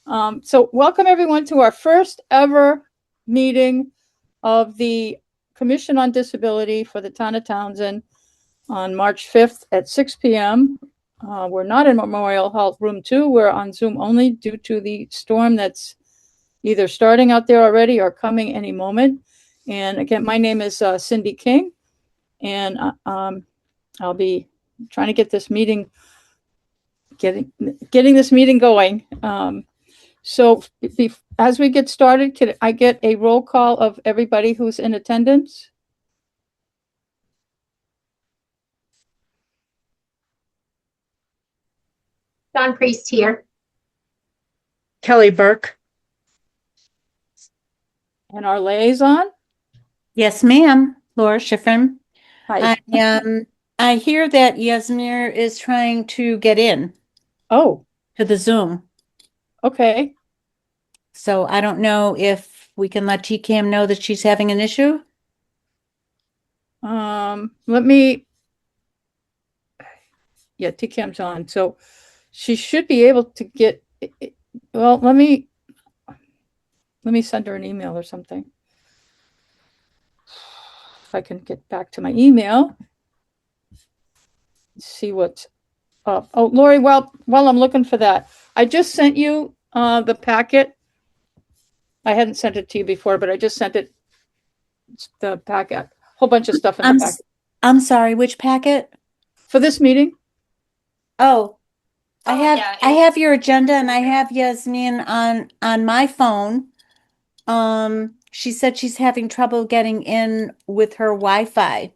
So welcome everyone to our first ever meeting of the Commission on Disability for the Town of Townsend on March 5th at 6 p.m. We're not in Memorial Hall Room 2. We're on Zoom only due to the storm that's either starting out there already or coming any moment. And again, my name is Cindy King, and I'll be trying to get this meeting, getting this meeting going. So as we get started, can I get a roll call of everybody who's in attendance? John Priest here. Kelly Burke. And our liaison? Yes, ma'am. Laura Schifrin. Hi. I hear that Yasmir is trying to get in Oh, to the Zoom. okay. So I don't know if we can let TCAM know that she's having an issue. Yeah, TCAM's on. So she should be able to get, well, let me send her an email or something. If I can get back to my email, see what's up. Oh, Lori, while I'm looking for that, I just sent you the packet. I hadn't sent it to you before, but I just sent it, the packet, whole bunch of stuff in the packet. I'm sorry, which packet? For this meeting? Oh, I have your agenda and I have Yasmin on my phone. She said she's having trouble getting in with her Wi-Fi.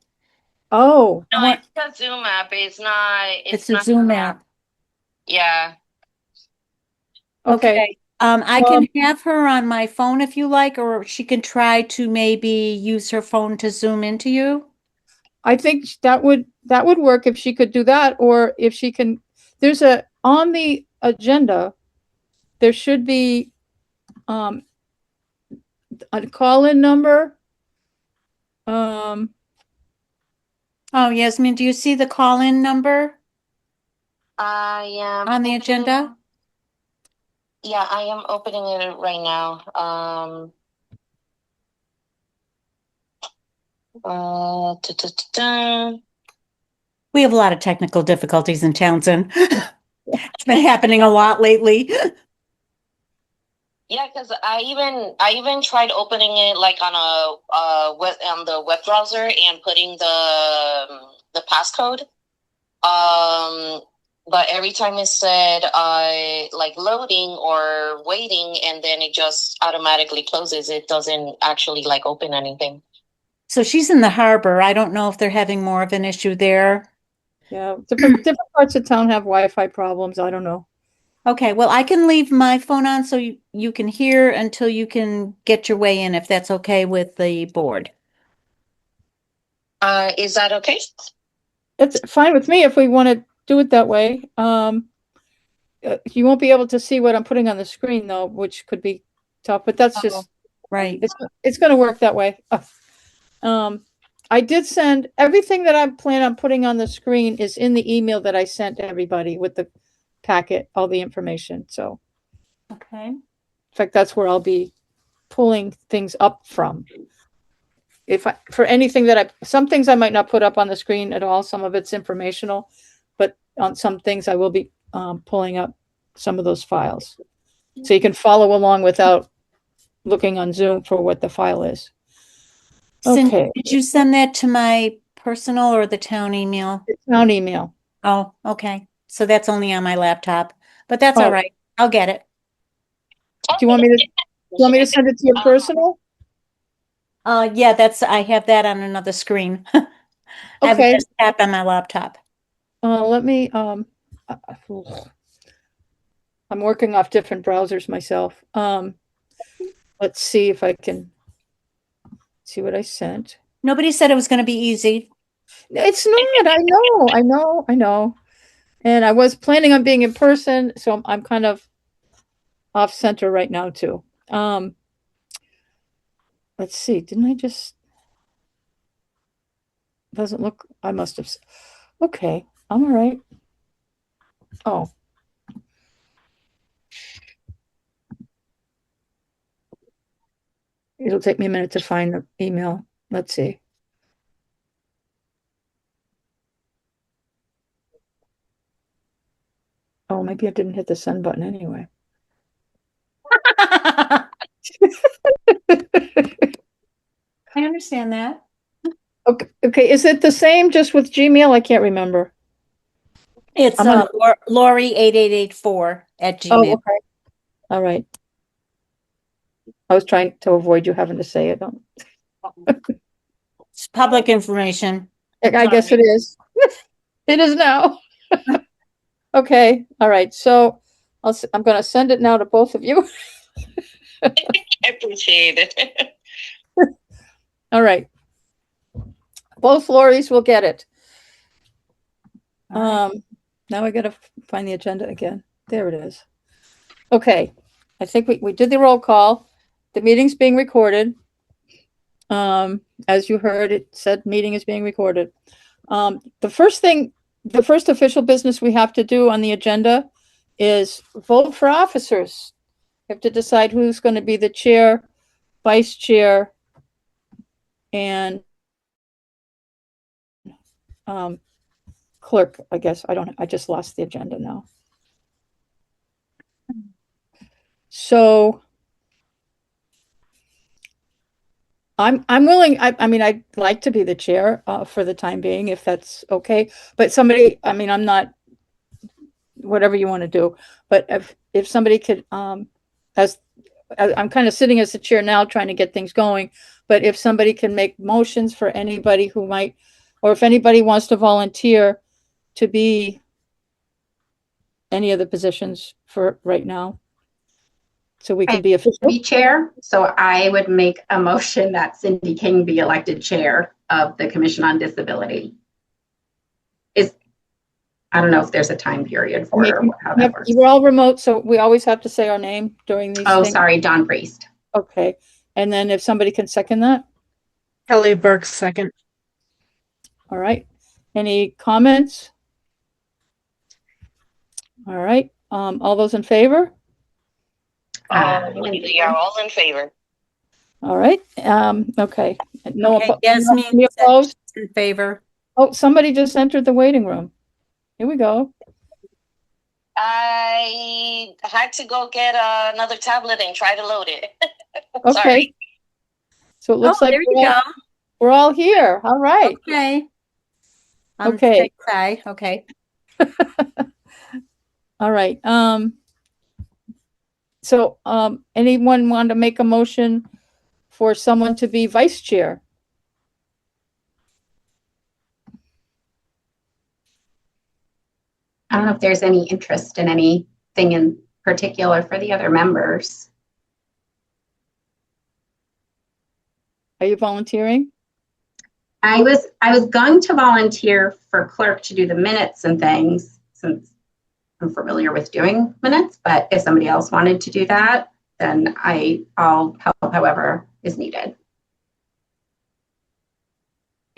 Oh, No, it's a Zoom app. It's a not Zoom an app. Yeah. okay. I can have her on my phone if you like, or she can try to maybe use her phone to Zoom into you. I think that would work if she could do that, or if she can. There's on the agenda, there should be a call-in number. Oh, Yasmin, do you see the call-in number I am on the agenda? Yeah, I am opening it right now. Da, da, da, da. We have a lot of technical difficulties in Townsend. It's been happening a lot lately. Yeah, because I even tried opening it like on the web browser and putting the passcode. But every time it said like loading or waiting, and then it just automatically closes. It doesn't actually like open anything. So she's in the harbor. I don't know if they're having more of an issue there. Yeah, different parts of town have Wi-Fi problems. I don't know. Okay, well, I can leave my phone on so you can hear until you can get your way in, if that's okay with the board. Is that okay? It's fine with me if we want to do it that way. You won't be able to see what I'm putting on the screen though, which could be tough, but that's just right. It's going to work that way. I did send everything that I plan on putting on the screen is in the email that I sent to everybody with the packet, all the information. So, okay. In fact, that's where I'll be pulling things up from. For anything some things I might not put up on the screen at all. Some of it's informational, but on some things I will be pulling up some of those files. So you can follow along without looking on Zoom for what the file is. Okay. Did you send that to my personal or the town email? The town email. Oh, okay. So that's only on my laptop, but that's all right. I'll get it. Do you want me to send it to your personal? Yeah, I have that on another screen. I have a desktop on my laptop. Let me, I'm working off different browsers myself. Let's see if I can see what I sent. Nobody said it was going to be easy. It's not. I know. And I was planning on being in person, so I'm kind of off center right now too. Let's see. Didn't I just? Doesn't look. I must have. Okay. I'm all right. Oh. It'll take me a minute to find the email. Let's see. Oh, maybe I didn't hit the send button anyway. I understand that. Okay, is it the same just with Gmail? I can't remember. It's I'm gonna- Lori8884 Oh, @gmail. okay. All right. I was trying to avoid you having to say it. It's public information. I guess it is. It is now. Okay, all right. So I'm going to send it now to both of you. I appreciate it. All right. Both Lorries will get it. Now I got to find the agenda again. There it is. Okay. I think we did the roll call. The meeting's being recorded. As you heard, it said meeting is being recorded. The first official business we have to do on the agenda is vote for officers. We have to decide who's going to be the chair, vice chair, and clerk, I guess. I just lost the agenda now. So I'm willing, I mean, I'd like to be the chair for the time being, if that's okay. But somebody, I mean, I'm not, whatever you want to do. But if somebody could, I'm kind of sitting as the chair now, trying to get things going. But if somebody can make motions for anybody who might, or if anybody wants to volunteer to be any of the positions for right now, so we can be official. Be chair. So I would make a motion that Cindy King be elected chair of the Commission on Disability. I don't know if there's a time period for it or how that works. We're all remote, so we always have to say our name during these Oh, things. sorry, Don Priest. Okay. And then if somebody can second that? Kelly Burke, second. All right. Any comments? All right. All those in favor? We are all in favor. All right. Okay. No, Okay, Yasmin any said opposed? she's in favor. Oh, somebody just entered the waiting room. Here we go. I had to go get another tablet and try to load it. Okay. Sorry. So it looks like there you go. we're all here. All right. Okay. On the Okay. safe side. Okay. All right. So anyone want to make a motion for someone to be vice chair? I don't know if there's any interest in anything in particular for the other members. Are you volunteering? I was going to volunteer for clerk to do the minutes and things, since I'm familiar with doing minutes, but if somebody else wanted to do that, then I'll help however is needed.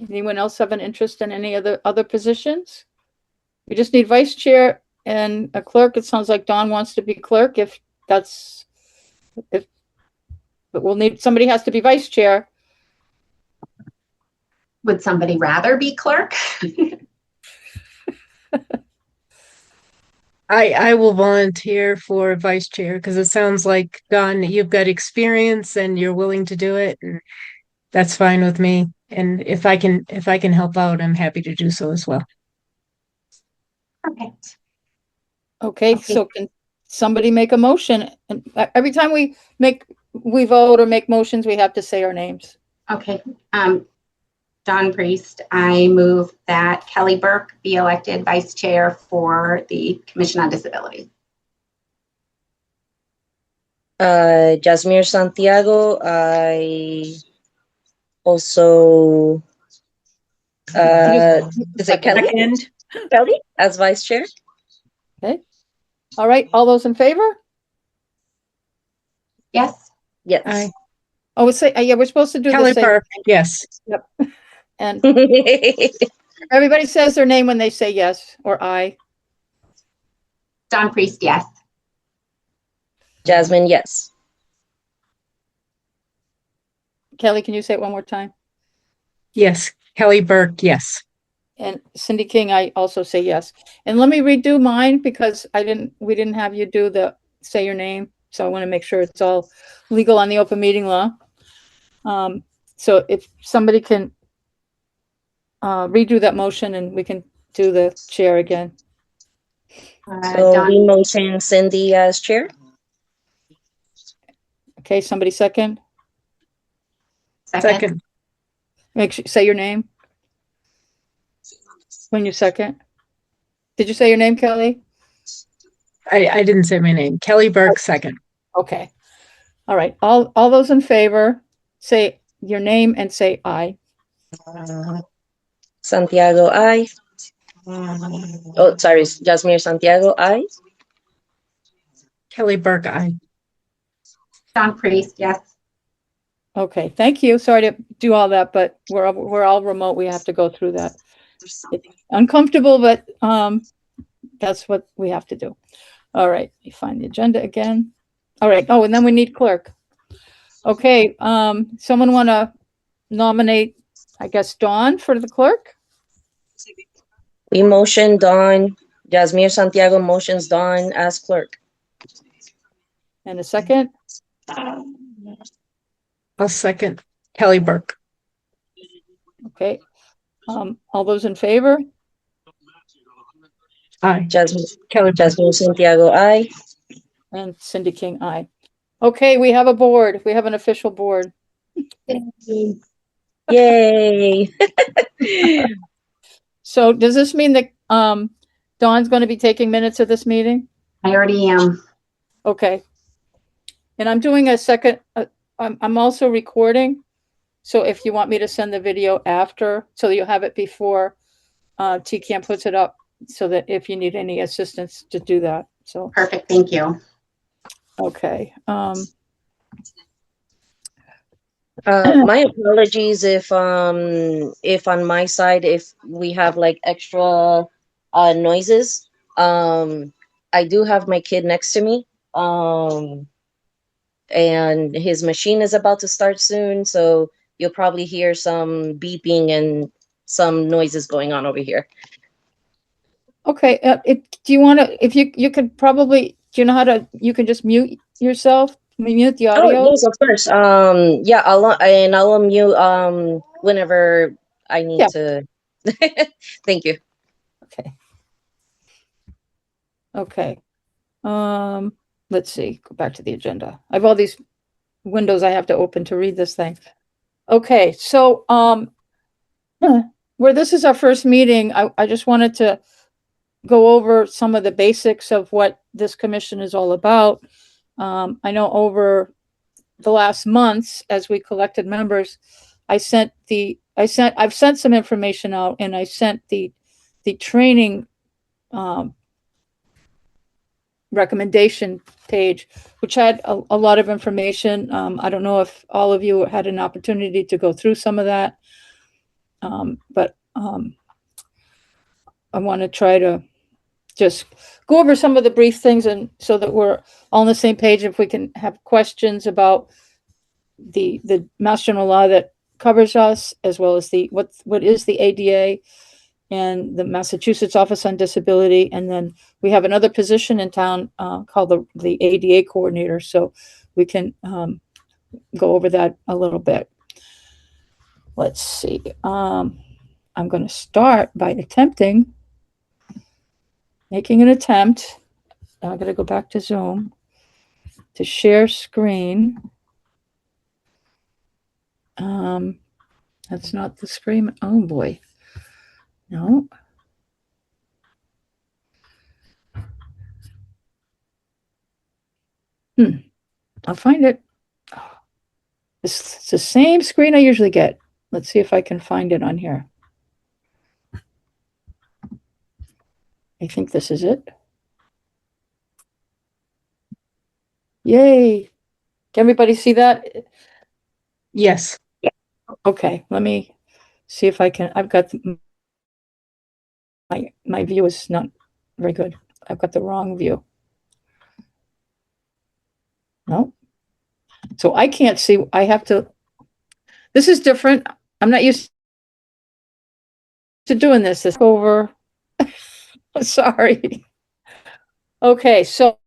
Anyone else have an interest in any other positions? We just need vice chair and a clerk. It sounds like Dawn wants to be clerk but somebody has to be vice chair. Would somebody rather be clerk? I will volunteer for vice chair because it sounds like, Don, you've got experience and you're willing to do it, and that's fine with me. And if I can help out, I'm happy to do so as well. Perfect. Okay, so can somebody make a motion? And every time we vote or make motions, we have to say our names. Okay. Don Priest, I move that Kelly Burke be elected vice chair for the Commission on Disability. Jasmine Santiago, I also is it Kelly? Second. Kelly as vice chair? Okay. All right. All those in favor? Yes. Yes. Aye. Oh, yeah, we're supposed to do Kelly the same. Burke, yes. And everybody says their name when they say yes or aye. Don Priest, yes. Jasmine, yes. Kelly, can you say it one more time? Yes. Kelly Burke, yes. And Cindy King, I also say yes. And let me redo mine because we didn't have you say your name. So I want to make sure it's all legal on the open meeting law. So if somebody can redo that motion and we can do the chair again. So we Dawn, motion Cindy as chair. Okay, somebody second? Second. Make sure, say your name. When you second. Did you say your name, Kelly? I didn't say my name. Kelly Burke, second. Okay. All right. All those in favor, say your name and say aye. Santiago, I. Oh, sorry, Jasmine Santiago, I. Kelly Burke, aye. Dawn Priest, yes. Okay, thank you. Sorry to do all that, but we're all remote. We have to go through that. It's uncomfortable, but that's what we have to do. All right, let me find the agenda again. All right. Oh, and then we need clerk. Okay, someone want to nominate, I guess, Dawn for the clerk? We motion Dawn. Jasmine Santiago motions Dawn as clerk. And a second? I'll second Kelly Burke. Okay. All those in favor? Aye. Jasmine, Kelly Burke. Jasmine Santiago, I. And Cindy King, aye. Okay, we have a board. We have an official board. Yay. So does this mean that Dawn's going to be taking minutes of this meeting? I already am. Okay. And I'm doing a second, I'm also recording. So if you want me to send the video after, so that you'll have it before TCAM puts it up, so that if you need any assistance to do that. So, Perfect. Thank you. okay. My apologies if on my side, if we have like extra noises. I do have my kid next to me. And his machine is about to start soon, so you'll probably hear some beeping and some noises going on over here. Okay. Do you want to, if you could probably, do you know how to, you can just mute yourself, mute the audio? Oh, yes, of course. Yeah, I'll unmute whenever I need to. Thank you. Okay. Okay. Let's see, go back to the agenda. I have all these windows I have to open to read this thing. Okay, so, where this is our first meeting, I just wanted to go over some of the basics of what this commission is all about. I know over the last months, as we collected members, I've sent some information out, and I sent the training, recommendation page, which had a lot of information. I don't know if all of you had an opportunity to go through some of that. But I want to try to just go over some of the brief things, and so that we're all on the same page. If we can have questions about the Mass General Law that covers us, as well as what is the ADA and the Massachusetts Office on Disability. And then we have another position in town called the ADA coordinator. So we can go over that a little bit. Let's see. I'm going to start by making an attempt. I'm going to go back to Zoom to share screen. That's not the screen. Oh boy. No. I'll find it. It's the same screen I usually get. Let's see if I can find it on here. I think this is it. Yay. Can everybody see that? Yes. Okay, let me see if I can. I've got my view is not very good. I've got the wrong view. No. So I can't see. I have to This is different. I'm not used to doing this. It's over. Sorry. Okay, so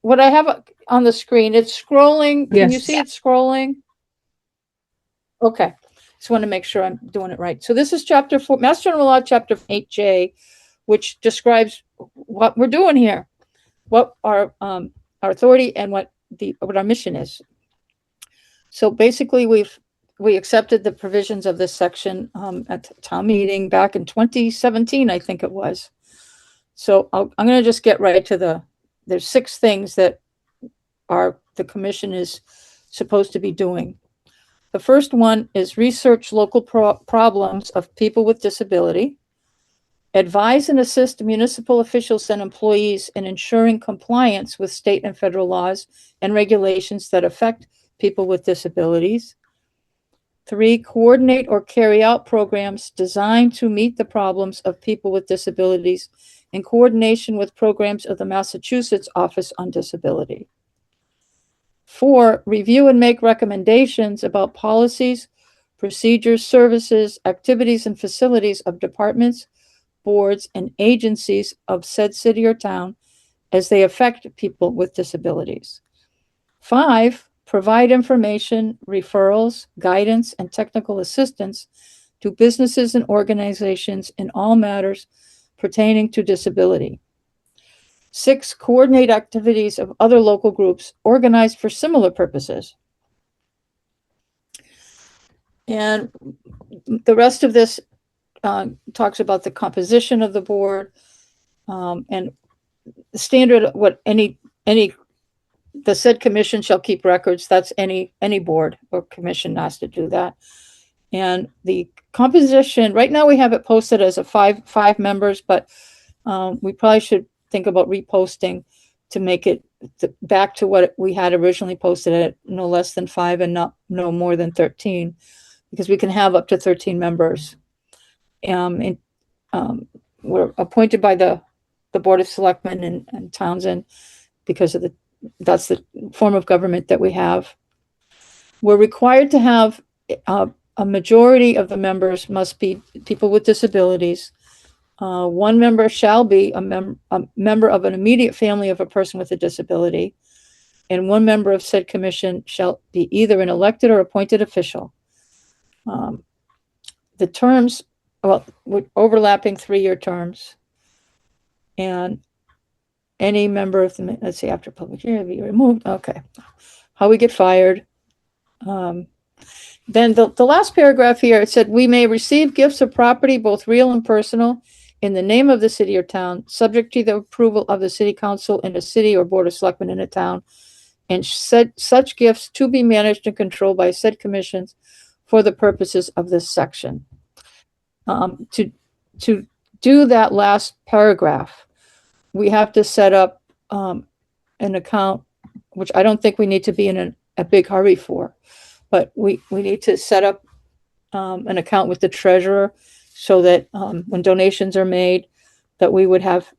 what I have on the screen, it's scrolling. Can you Yes. see it scrolling? Okay, just want to make sure I'm doing it right. So this is chapter 4, Mass General Law, chapter 8J, which describes what we're doing here, what our authority and what our mission is. So basically, we accepted the provisions of this section at the town meeting back in 2017, I think it was. So I'm going to just get right to there's 6 things that the commission is supposed to be doing. The first one is research local problems of people with disability, advise and assist municipal officials and employees in ensuring compliance with state and federal laws and regulations that affect people with disabilities. 3, coordinate or carry out programs designed to meet the problems of people with disabilities in coordination with programs of the Massachusetts Office on Disability. 4, review and make recommendations about policies, procedures, services, activities, and facilities of departments, boards, and agencies of said city or town as they affect people with disabilities. 5, provide information, referrals, guidance, and technical assistance to businesses and organizations in all matters pertaining to disability. 6, coordinate activities of other local groups organized for similar purposes. And the rest of this talks about the composition of the board and the standard, the said commission shall keep records. That's any board or commission has to do that. And the composition, right now we have it posted as a five members, but we probably should think about reposting to make it back to what we had originally posted at no less than 5 and no more than 13, because we can have up to 13 members. We're appointed by the Board of Selectmen in Townsend because of that's the form of government that we have. We're required to have a majority of the members must be people with disabilities. 1 member shall be a member of an immediate family of a person with a disability, and 1 member of said commission shall be either an elected or appointed official. The terms, with overlapping 3-year terms, and any member of the, let's see, after public hearing be removed. Okay, how we get fired. Then the last paragraph here, it said, we may receive gifts of property, both real and personal, in the name of the city or town, subject to the approval of the city council in a city or board of selectmen in a town, and such gifts to be managed and controlled by said commissions for the purposes of this section. To do that last paragraph, we have to set up an account, which I don't think we need to be in a big hurry for, but we need to set up an account with the treasurer so that when donations are made, that we would have,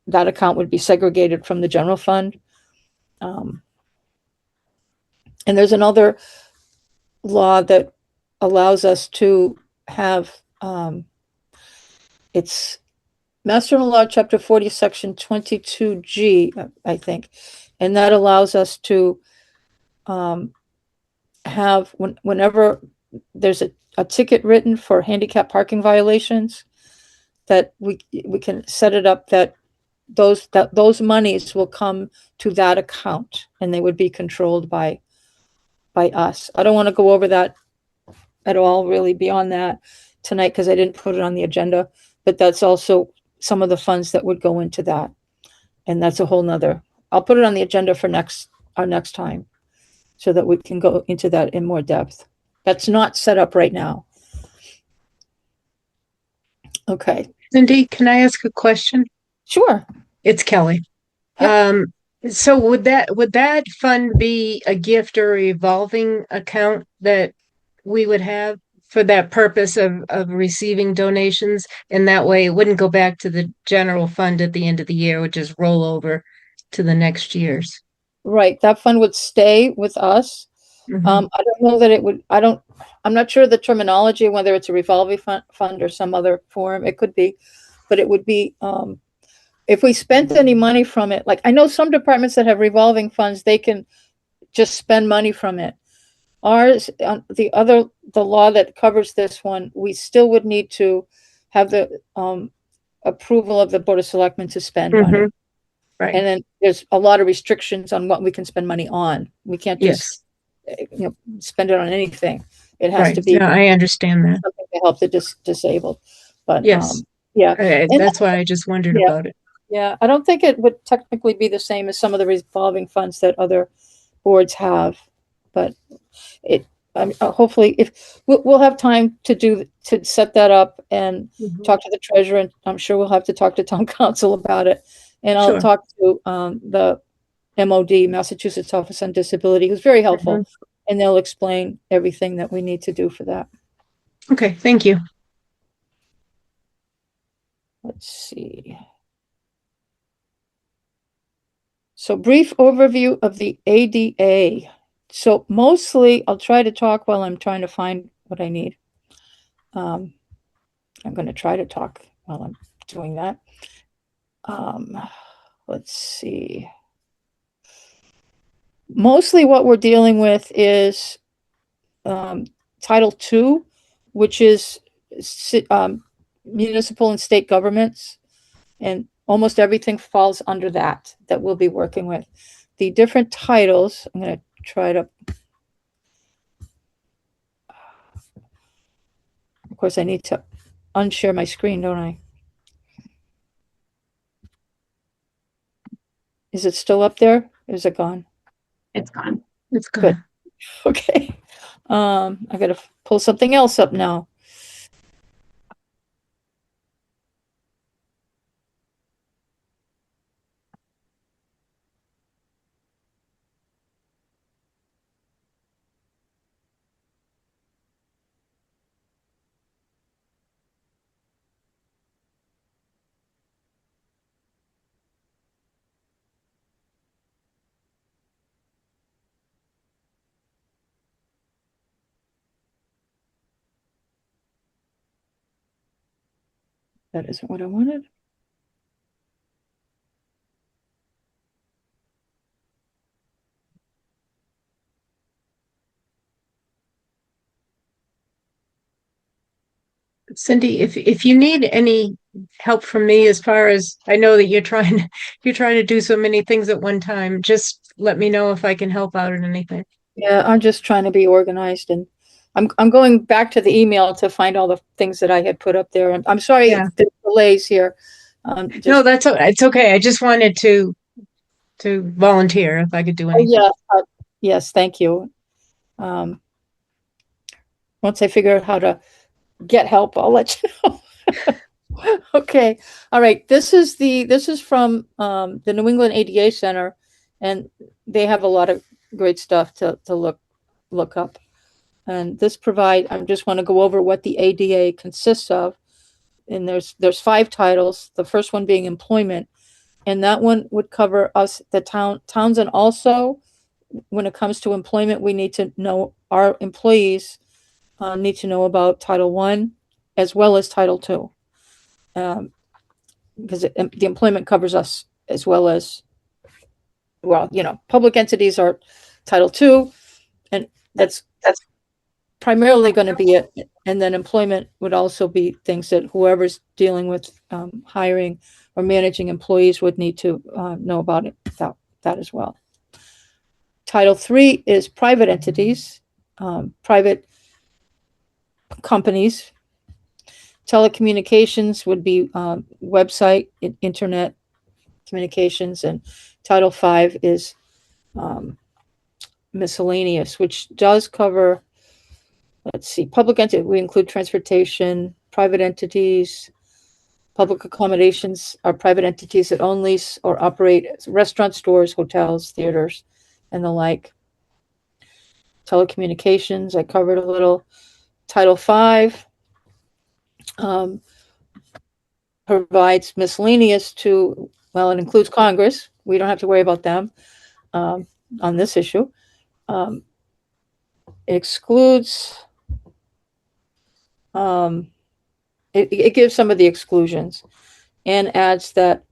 that account would be segregated from the general fund. And there's another law that allows us to have, it's Mass General Law, Chapter 40, Section 22G, I think. And that allows us to have, whenever there's a ticket written for handicap parking violations, that we can set it up that those monies will come to that account and they would be controlled by us. I don't want to go over that at all really beyond that tonight because I didn't put it on the agenda, but that's also some of the funds that would go into that. And that's a whole nother, I'll put it on the agenda for our next time so that we can go into that in more depth. That's not set up right now. Okay. Cindy, can I ask a question? Sure. It's Kelly. Yep. So would that fund be a gift or revolving account that we would have for that purpose of receiving donations? And that way it wouldn't go back to the general fund at the end of the year, it would just roll over to the next year's. Right. That fund would stay with us. Mhm. I don't know that it would, I'm not sure the terminology, whether it's a revolving fund or some other form. It could be, but it would be, if we spent any money from it, like I know some departments that have revolving funds, they can just spend money from it. Ours, the law that covers this one, we still would need to have the approval of the Board of Selectmen to spend money. Mhm. Right. And then there's a lot of restrictions on what we can spend money on. We can't just, Yes. spend it on anything. It has Right. to be No, I understand that. something to help the disabled. But Yes. yeah, and That's why I just wondered yeah. about it. yeah, I don't think it would technically be the same as some of the revolving funds that other boards have, but it, hopefully if we'll have time to set that up and Mhm. talk to the treasurer, and I'm sure we'll have to talk to town council about it. And I'll Sure. talk to the MOD, Massachusetts Office on Disability, who's very helpful, Mhm. and they'll explain everything that we need to do for that. Okay, thank you. Let's see. So brief overview of the ADA. So mostly I'll try to talk while I'm trying to find what I need. I'm going to try to talk while I'm doing that. Let's see. Mostly what we're dealing with is Title II, which is municipal and state governments, and almost everything falls under that we'll be working with. The different titles, I'm going to try to, of course, I need to unshare my screen, don't I? Is it still up there? Or is it gone? It's gone. It's Good. good. Okay. I got to pull something else up now. That isn't what I wanted. Cindy, if you need any help from me as far as I know that you're trying to do so many things at one time, just let me know if I can help out in anything. Yeah, I'm just trying to be organized, and I'm going back to the email to find all the things that I had put up there. I'm sorry, Yeah. the delays here. No, it's okay. I just wanted to volunteer if I could do Oh, anything. yeah, yes, thank you. Um, once I figure out how to get help, I'll let you know. Okay, all right. This is from the New England ADA Center, and they have a lot of great stuff to look up. And I just want to go over what the ADA consists of. And there's 5 titles. The first one being employment, and that one would cover us, the towns, and also when it comes to employment, we need to know, our employees need to know about Title I as well as Title II, because the employment covers us as well as, well, public entities are Title II, and that's primarily going to be it. And then employment would also be things that whoever's dealing with hiring or managing employees would need to know about it, that as well. Title III is private entities, private companies. Telecommunications would be website, internet communications, and Title V is miscellaneous, which does cover, let's see, public entity. We include transportation, private entities. Public accommodations are private entities that own, lease, or operate restaurants, stores, hotels, theaters, and the like. Telecommunications, I covered a little. Title V provides miscellaneous to, well, it includes Congress. We don't have to worry about them on this issue. excludes, it gives some of the exclusions and adds that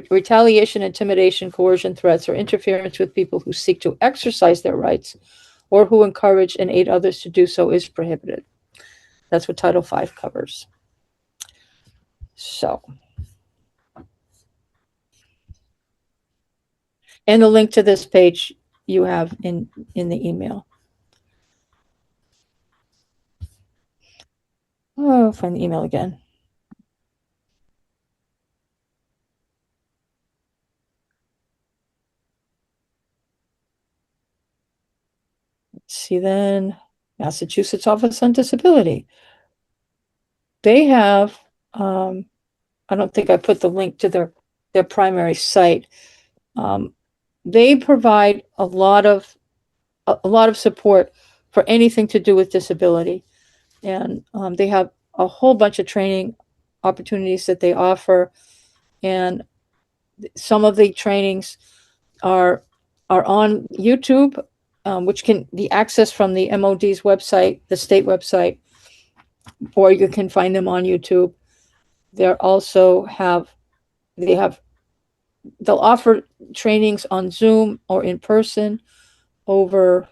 retaliation, intimidation, coercion, threats, or interference with people who seek to exercise their rights or who encourage and aid others to do so is prohibited. That's what Title V covers. So, and the link to this page you have in the email. Oh, find the email again. Let's see then, Massachusetts Office on Disability. They have, I don't think I put the link to their primary site. They provide a lot of support for anything to do with disability. And they have a whole bunch of training opportunities that they offer. And some of the trainings are on YouTube, which can be accessed from the MOD's website, the state website, or you can find them on YouTube. They'll offer trainings on Zoom or in person throughout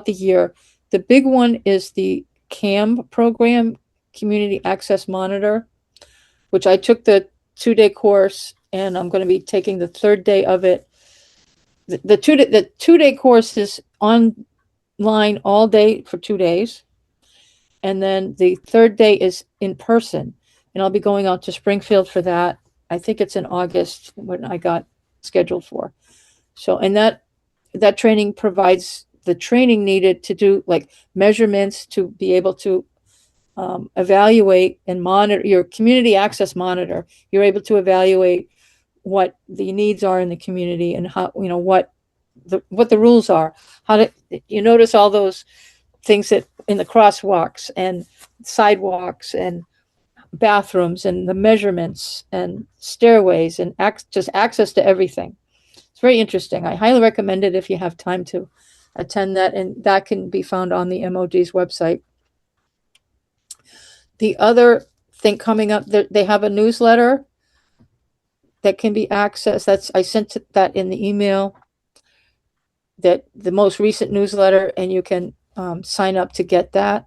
the year. The big one is the CAM program, Community Access Monitor, which I took the 2-day course, and I'm going to be taking the 3rd day of it. The 2-day course is online all day for 2 days. And then the 3rd day is in person. And I'll be going out to Springfield for that. I think it's in August when I got scheduled for. So, and that training provides the training needed to do like measurements to be able to evaluate and monitor your community access monitor. You're able to evaluate what the needs are in the community and how, what the rules are. You notice all those things that in the crosswalks and sidewalks and bathrooms and the measurements and stairways and just access to everything. It's very interesting. I highly recommend it if you have time to attend that, and that can be found on the MOD's website. The other thing coming up, they have a newsletter that can be accessed. I sent that in the email, that the most recent newsletter, and you can sign up to get that.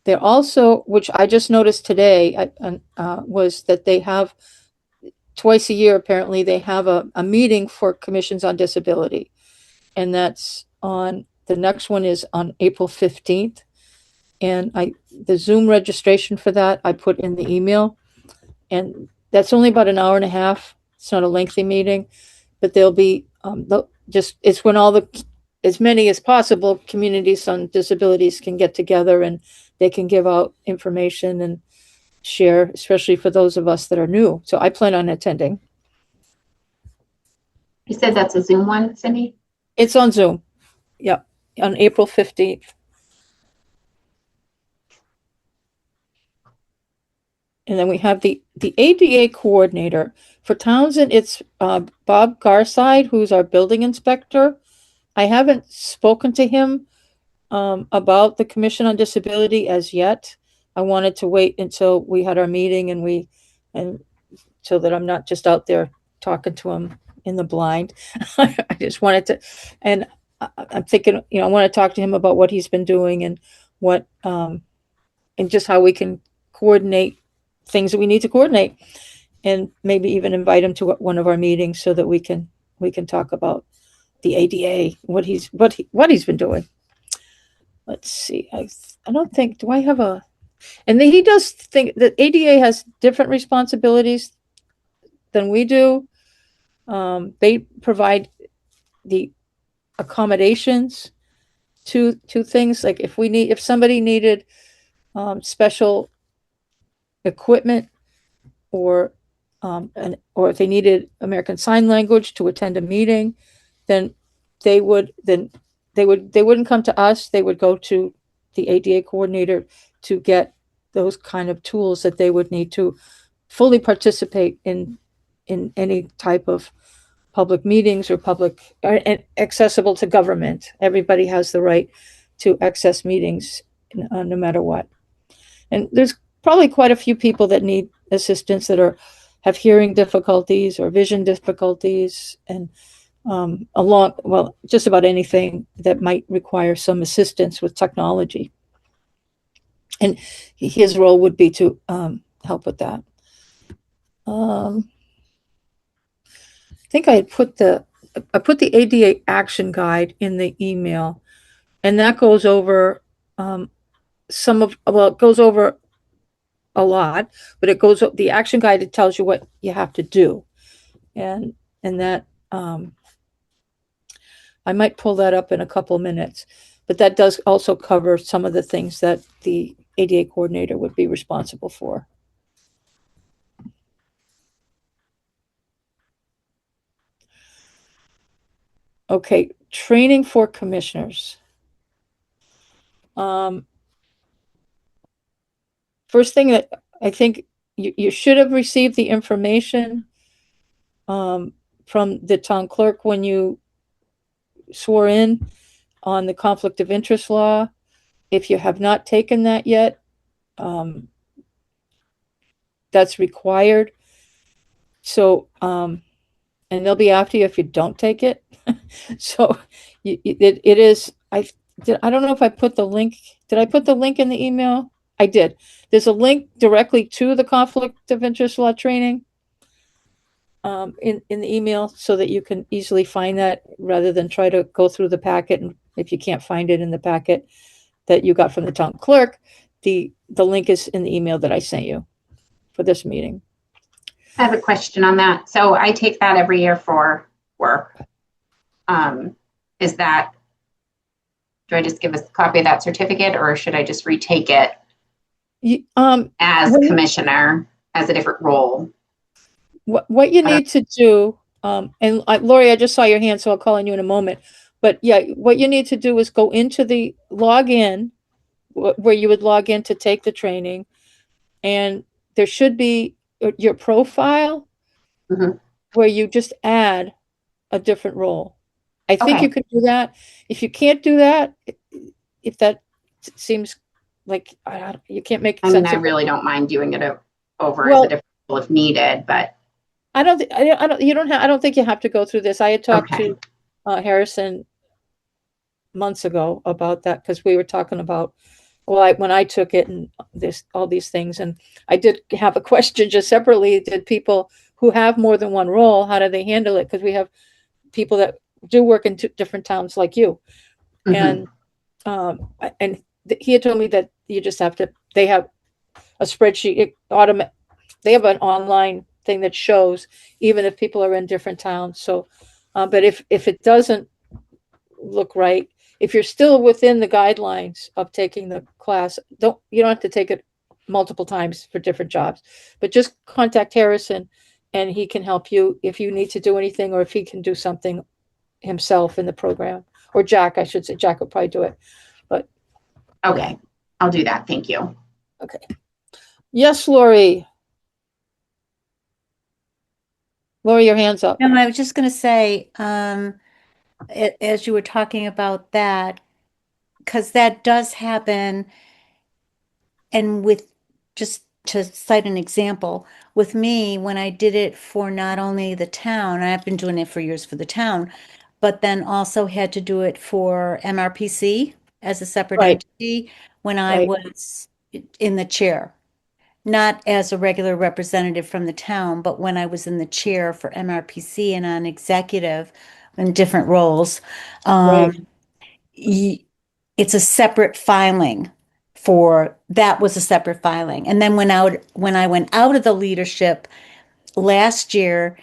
They're also, which I just noticed today, was that they have twice a year, apparently, they have a meeting for commissions on disability. And that's the next one is on April 15th. And the Zoom registration for that, I put in the email. And that's only about an hour and a half. It's not a lengthy meeting, but there'll be, it's when as many as possible communities on disabilities can get together and they can give out information and share, especially for those of us that are new. So I plan on attending. You said that's a Zoom one, Cindy? It's on Zoom. Yep. On April 15th. And then we have the ADA coordinator. For Townsend, it's Bob Garside, who's our building inspector. I haven't spoken to him about the Commission on Disability as yet. I wanted to wait until we had our meeting and so that I'm not just out there talking to him in the blind. I just wanted to, and I'm thinking, I want to talk to him about what he's been doing and what, and just how we can coordinate things that we need to coordinate, and maybe even invite him to one of our meetings so that we can talk about the ADA, what he's been doing. Let's see. I don't think, do I have and he does think that ADA has different responsibilities than we do. They provide the accommodations to things, like if somebody needed special equipment or if they needed American Sign Language to attend a meeting, then they wouldn't come to us. They would go to the ADA coordinator to get those kind of tools that they would need to fully participate in any type of public meetings or and accessible to government. Everybody has the right to access meetings, no matter what. And there's probably quite a few people that need assistance that have hearing difficulties or vision difficulties, and just about anything that might require some assistance with technology. And his role would be to help with that. I think I put the ADA action guide in the email, and that goes over it goes over a lot, but the action guide, it tells you what you have to do, and that I might pull that up in a couple minutes, but that does also cover some of the things that the ADA coordinator would be responsible for. Okay, training for commissioners. First thing that I think you should have received the information from the town clerk when you swore in on the conflict of interest law. If you have not taken that yet, that's required. So, and they'll be after you if you don't take it. So it is, I don't know if I put the link. Did I put the link in the email? I did. There's a link directly to the conflict of interest law training in the email, so that you can easily find that rather than try to go through the packet. And if you can't find it in the packet that you got from the town clerk, the link is in the email that I sent you for this meeting. I have a question on that. So I take that every year for work. Do I just give a copy of that certificate, or should I just retake it as commissioner, as a different role? What you need to do, and Lori, I just saw your hand, so I'll call on you in a moment. But yeah, what you need to do is go into the login where you would log in to take the training, and there should be your profile where you just add a different role. I think you can do that. If you can't do that, if that seems like you can't make sense. I really don't mind doing it over as a different role if needed, but I don't think you have to go through this. I had talked to Harrison months ago about that, because we were talking about, when I took it and all these things, and I did have a question just separately. Did people who have more than one role, how do they handle it? Because we have people that do work in different towns like you. And he had told me that you just have to, they have a spreadsheet, they have an online thing that shows even if people are in different towns. So, but if it doesn't look right, if you're still within the guidelines of taking the class, you don't have to take it multiple times for different jobs, but just contact Harrison and he can help you if you need to do anything, or if he can do something himself in the program, or Jack, I should say. Jack would probably do it, but. Okay, I'll do that. Thank you. Okay. Yes, Lori. Lori, your hand's up. No, I was just going to say, as you were talking about that, because that does happen, and just to cite an example, with me, when I did it for not only the town, I've been doing it for years for the town, but then also had to do it for MRPC as a separate entity when I was in the chair. Not as a regular representative from the town, but when I was in the chair for MRPC and on executive in different roles, it's a separate filing that was a separate filing. And then when I went out of the leadership last year,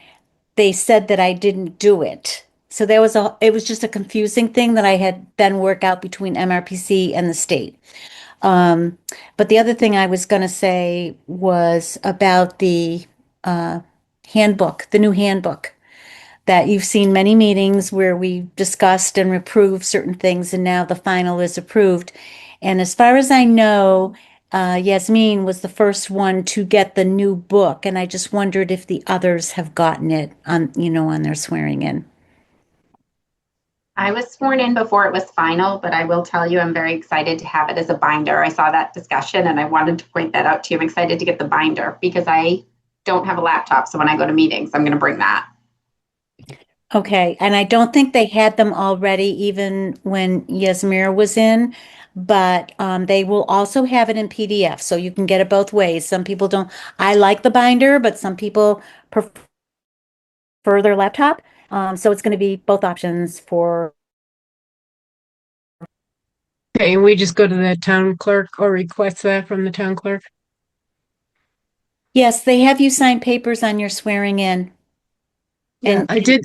they said that I didn't do it. So it was just a confusing thing that I had then worked out between MRPC and the state. But the other thing I was going to say was about the handbook, the new handbook, that you've seen many meetings where we discussed and approved certain things, and now the final is approved. And as far as I know, Yasmin was the first one to get the new book, and I just wondered if the others have gotten it on, on their swearing in. I was sworn in before it was final, but I will tell you, I'm very excited to have it as a binder. I saw that discussion and I wanted to point that out to you. I'm excited to get the binder because I don't have a laptop. So when I go to meetings, I'm going to bring that. Okay, and I don't think they had them already even when Yasmir was in, but they will also have it in PDF, so you can get it both ways. Some people don't. I like the binder, but some people prefer their laptop. So it's going to be both options for. Okay, and we just go to the town clerk or request that from the town clerk? Yes, they have you sign papers on your swearing in. Yeah, And I did.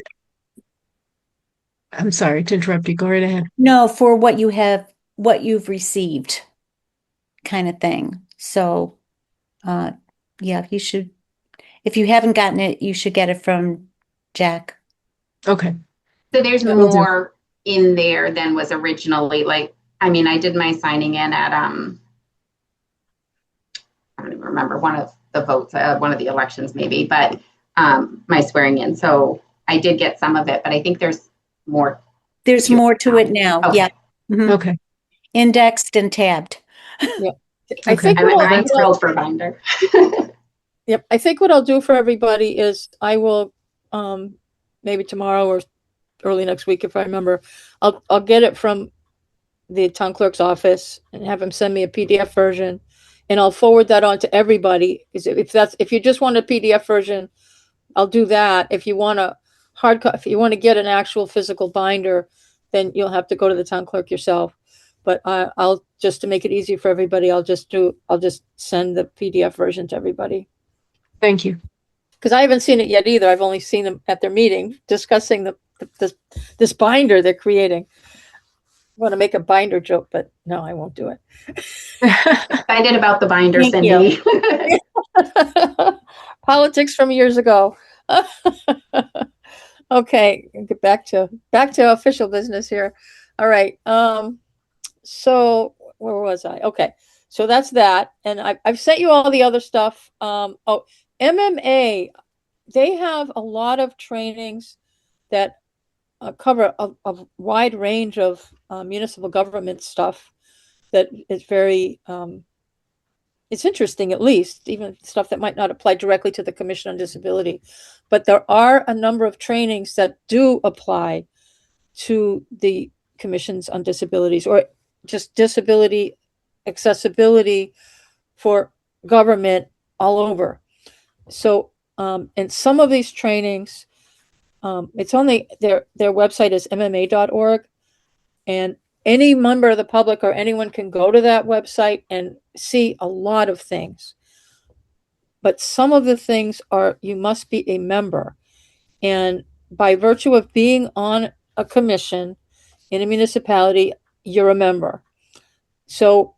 I'm sorry to interrupt you. Go right ahead. no, for what you've received kind of thing. So, yeah, you should, if you haven't gotten it, you should get it from Jack. Okay. So there's Will do. more in there than was originally I mean, I did my signing in at, I don't even remember one of the votes, one of the elections maybe, but my swearing in. So I did get some of it, but I think there's more. There's more to it now. Okay. Yeah. Mhm. Okay. Indexed and tabbed. I think I'm thrilled for binder. Yep. I think what I'll do for everybody is I will, maybe tomorrow or early next week, if I remember, I'll get it from the town clerk's office and have him send me a PDF version, and I'll forward that on to everybody. If you just want a PDF version, I'll do that. If you want a hard copy, if you want to get an actual physical binder, then you'll have to go to the town clerk yourself. But I'll just, to make it easy for everybody, I'll just send the PDF version to everybody. Thank you. Because I haven't seen it yet either. I've only seen them at their meeting discussing this binder they're creating. I want to make a binder joke, but no, I won't do it. Excited about the binder, Thank Cindy. Politics from years ago. Okay, get back to official business here. All right. So where was I? Okay, so that's that, and I've sent you all the other stuff. Oh, MMA, they have a lot of trainings that cover a wide range of municipal government stuff that is very it's interesting, at least, even stuff that might not apply directly to the Commission on Disability. But there are a number of trainings that do apply to the commissions on disabilities, or just disability accessibility for government all over. So, and some of these trainings, it's only their website is mma.org, and any member of the public or anyone can go to that website and see a lot of things. But some of the things are, you must be a member. And by virtue of being on a commission in a municipality, you're a member. So,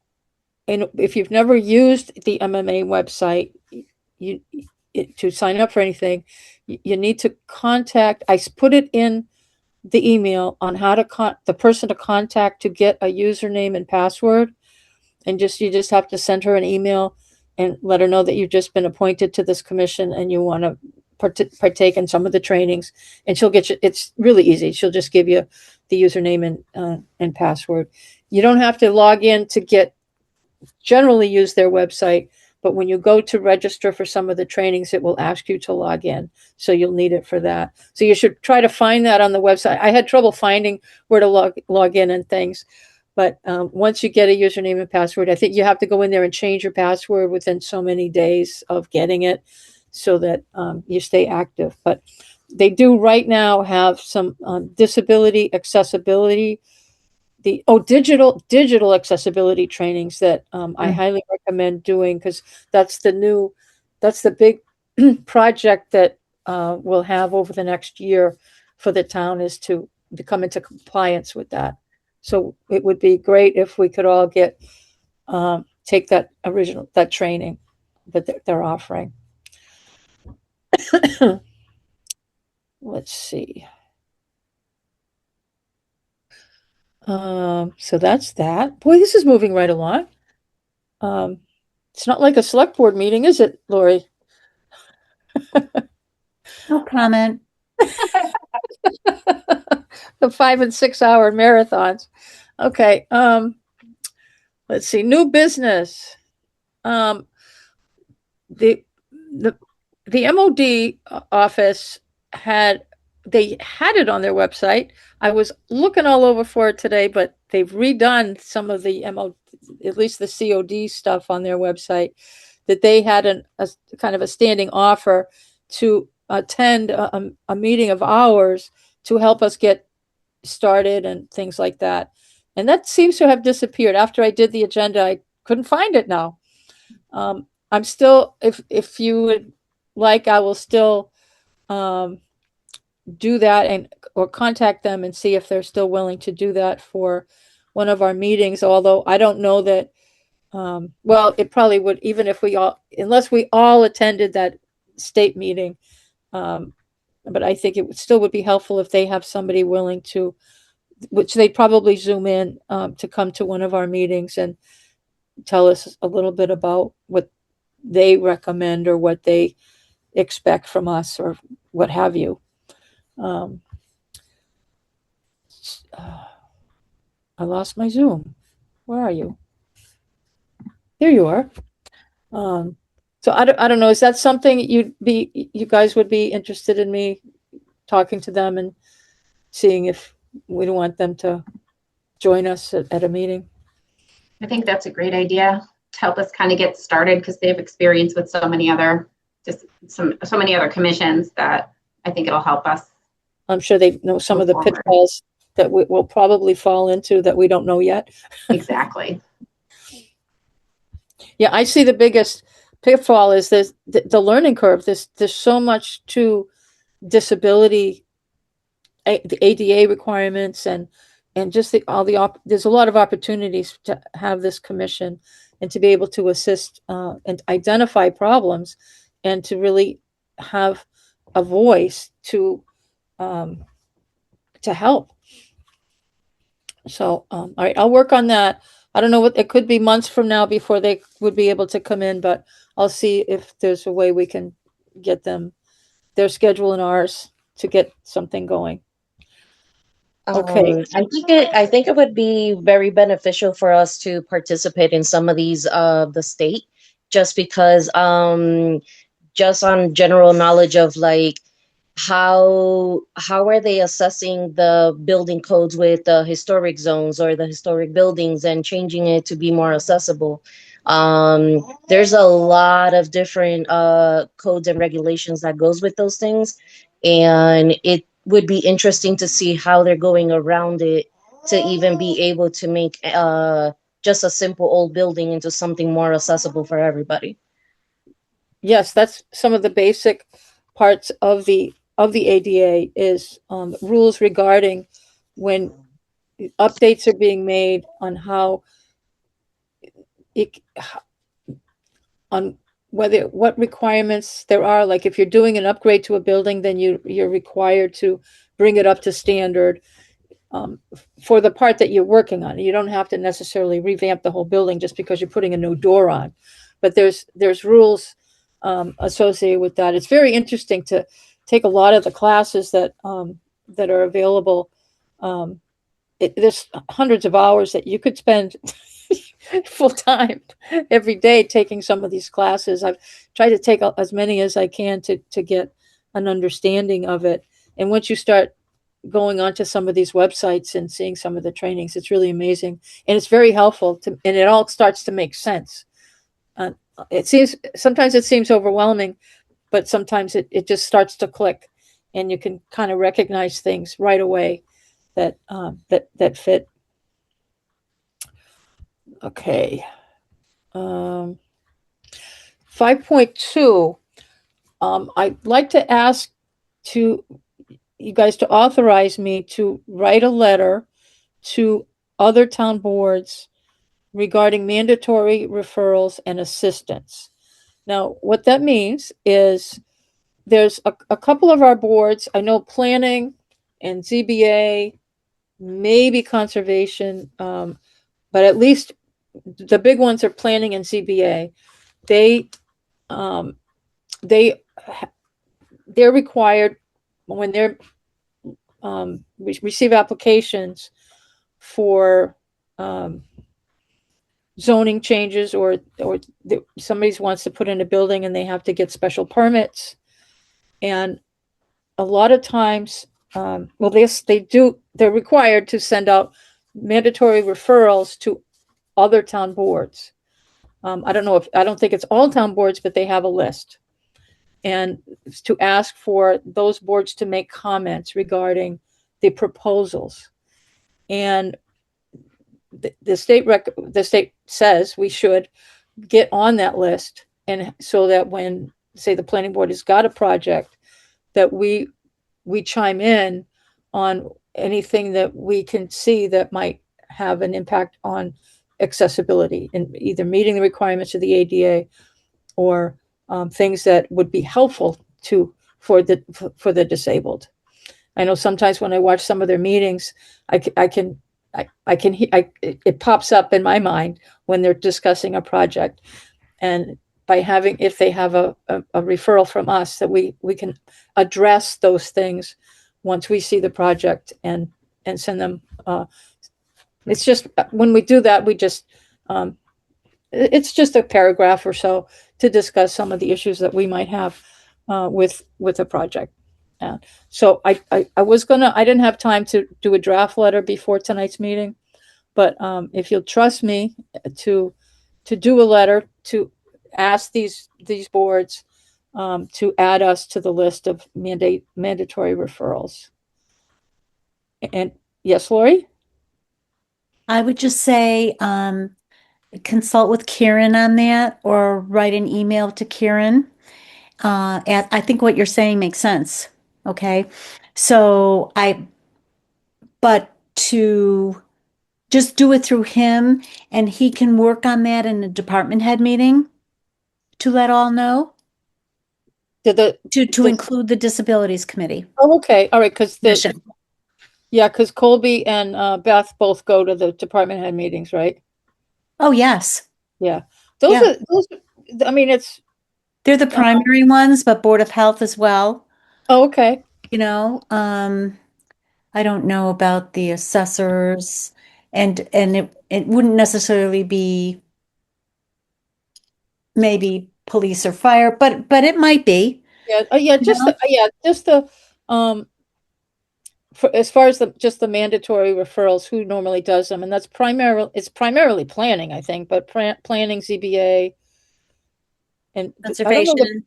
and if you've never used the MMA website, to sign up for anything, you need to contact, I put it in the email on how to the person to contact to get a username and password, and you just have to send her an email and let her know that you've just been appointed to this commission and you want to partake in some of the trainings, and she'll get you. It's really easy. She'll just give you the username and password. You don't have to log in to generally use their website, but when you go to register for some of the trainings, it will ask you to log in. So you'll need it for that. So you should try to find that on the website. I had trouble finding where to log in and things. But once you get a username and password, I think you have to go in there and change your password within so many days of getting it so that you stay active. But they do right now have some disability accessibility, digital accessibility trainings that I highly recommend doing, because that's the big project that we'll have over the next year for the town, is to come into compliance with that. So it would be great if we could all take that training that they're offering. Let's see. So that's that. Boy, this is moving right along. It's not like a select board meeting, is it, Lori? No comment. The 5 and 6 hour marathons. Okay. Let's see. New business. The the MOD office they had it on their website. I was looking all over for it today, but they've redone some of the at least the COD stuff on their website. That they had a kind of a standing offer to attend a meeting of ours to help us get started and things like that. And that seems to have disappeared. After I did the agenda, I couldn't find it now. I'm still, if you would like, I will still do that or contact them and see if they're still willing to do that for one of our meetings. Although I don't know that, well, it probably would, even if unless we all attended that state meeting. But I think it still would be helpful if they have somebody willing to, which they'd probably Zoom in to come to one of our meetings and tell us a little bit about what they recommend or what they expect from us or what have you. I lost my Zoom. Where are you? There you are. So I don't know. Is that something you guys would be interested in me talking to them and seeing if we want them to join us at a meeting? I think that's a great idea to help us kind of get started because they have experience with so many other commissions that I think it'll help us. I'm sure they know some of the pitfalls that we will probably fall into that we don't know yet. Exactly. Yeah, I see the biggest pitfall is the learning curve. There's so much to disability, the ADA requirements, and just there's a lot of opportunities to have this commission and to be able to assist and identify problems and to really have a voice to help. So, all right, I'll work on that. I don't know what it could be months from now before they would be able to come in, but I'll see if there's a way we can get their schedule and ours to get something going. Okay. I think it would be very beneficial for us to participate in some of these the state, just because just on general knowledge of like how are they assessing the building codes with the historic zones or the historic buildings and changing it to be more accessible. There's a lot of different codes and regulations that goes with those things, and it would be interesting to see how they're going around it to even be able to make just a simple old building into something more accessible for everybody. Yes, that's some of the basic parts of the ADA is rules regarding when updates are being made on how what requirements there are. Like if you're doing an upgrade to a building, then you're required to bring it up to standard for the part that you're working on. You don't have to necessarily revamp the whole building just because you're putting a new door on, but there's rules associated with that. It's very interesting to take a lot of the classes that are available. There's hundreds of hours that you could spend full time every day taking some of these classes. I've tried to take as many as I can to get an understanding of it. And once you start going onto some of these websites and seeing some of the trainings, it's really amazing. And it's very helpful and it all starts to make sense. Sometimes it seems overwhelming, but sometimes it just starts to click and you can kind of recognize things right away that fit. Okay. 5.2. I'd like to ask you guys to authorize me to write a letter to other town boards regarding mandatory referrals and assistance. Now, what that means is there's a couple of our boards, I know planning and ZBA, maybe conservation, but at least the big ones are planning and ZBA. they, um, they, they're required when they're, receive applications for, zoning changes, or somebody wants to put in a building and they have to get special permits. And a lot of times, well, they're required to send out mandatory referrals to other town boards. I don't think it's all town boards, but they have a list. And to ask for those boards to make comments regarding the proposals. And the state says we should get on that list, and so that when, say, the planning board has got a project, that we chime in on anything that we can see that might have an impact on accessibility, and either meeting the requirements of the ADA or things that would be helpful for the disabled. I know sometimes when I watch some of their meetings, it pops up in my mind when they're discussing a project, and if they have a referral from us, that we can address those things once we see the project and send them. It's just, when we do that, it's just a paragraph or so to discuss some of the issues that we might have with a project. So I didn't have time to do a draft letter before tonight's meeting, but if you'll trust me to do a letter to ask these boards to add us to the list of mandatory referrals. And yes, Lori? I would just say, consult with Karen on that, or write an email to Karen. I think what you're saying makes sense. Okay. So but to just do it through him, and he can work on that in a department head meeting to let all know, to include the disabilities committee. Oh, okay. All right. Mission. Because Colby and Beth both go to the department head meetings, right? Oh, yes. Yeah. Yeah. I mean, They're the primary ones, but Board of Health as well. oh, okay. I don't know about the assessors, and it wouldn't necessarily be maybe police or fire, but it might be. Yeah. As far as just the mandatory referrals, who normally does them? And it's primarily planning, I think, but planning, ZBA, and Conservation.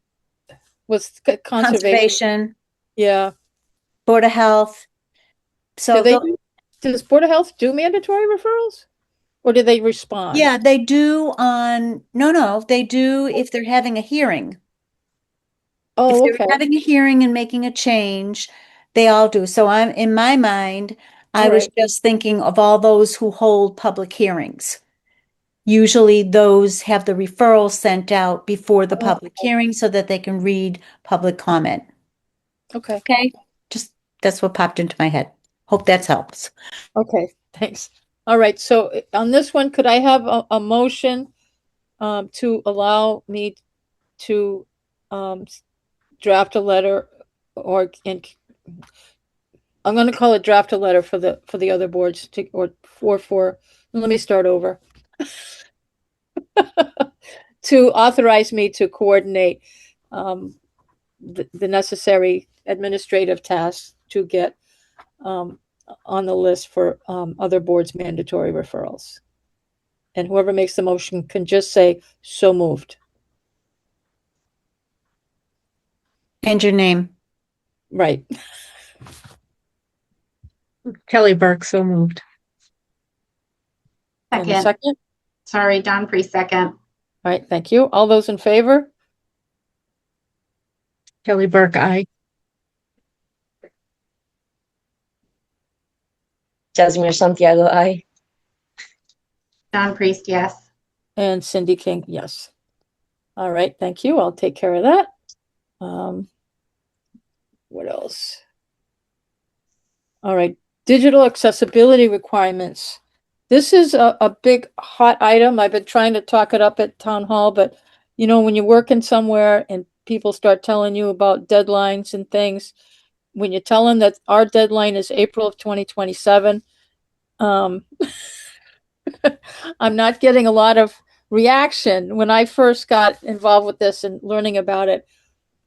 Conservation. Yeah. Board of Health. So does Board of Health do mandatory referrals, or do they respond? Yeah, they do they do if they're having a hearing. Oh, if they're having a hearing and making a change, they all do. So in my mind, I was just thinking of all those who hold public hearings. Usually those have the referral sent out before the public hearing so that they can read public comment. Okay. Okay. Just, that's what popped into my head. Hope that helps. Okay, thanks. All right, so on this one, could I have a motion to allow me to draft a letter, I'm going to call it draft a letter for the other boards let me start over. To authorize me to coordinate the necessary administrative tasks to get on the list for other boards' mandatory referrals. And whoever makes the motion can just say, so moved. And your name. Right. Kelly Burke, so moved. And a second? Sorry, Don Priest, second. All right, thank you. All those in favor? Kelly Burke, aye. Jasmine Santiago, aye. Don Priest, yes. And Cindy King, yes. All right, thank you. I'll take care of that. What else? All right, digital accessibility requirements. This is a big hot item. I've been trying to talk it up at town hall, but you know, when you're working somewhere and people start telling you about deadlines and things, when you tell them that our deadline is April of 2027, I'm not getting a lot of reaction. When I first got involved with this and learning about it,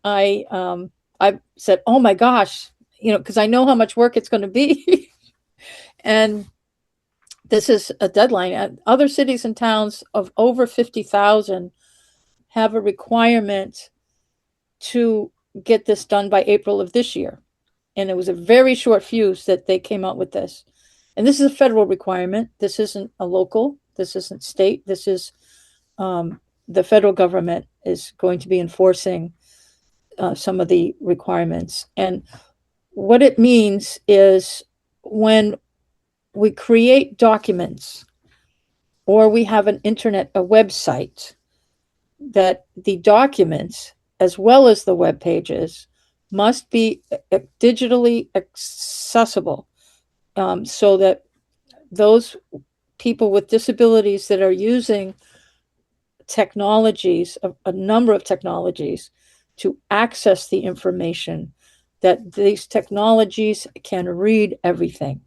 I said, "Oh my gosh," you know, because I know how much work it's going to be, and this is a deadline. Other cities and towns of over 50,000 have a requirement to get this done by April of this year. And it was a very short fuse that they came out with this. And this is a federal requirement. This isn't a local. This isn't state. This is the federal government is going to be enforcing some of the requirements. And what it means is when we create documents or we have a website, that the documents as well as the web pages must be digitally accessible, so that those people with disabilities that are using technologies, a number of technologies, to access the information, that these technologies can read everything.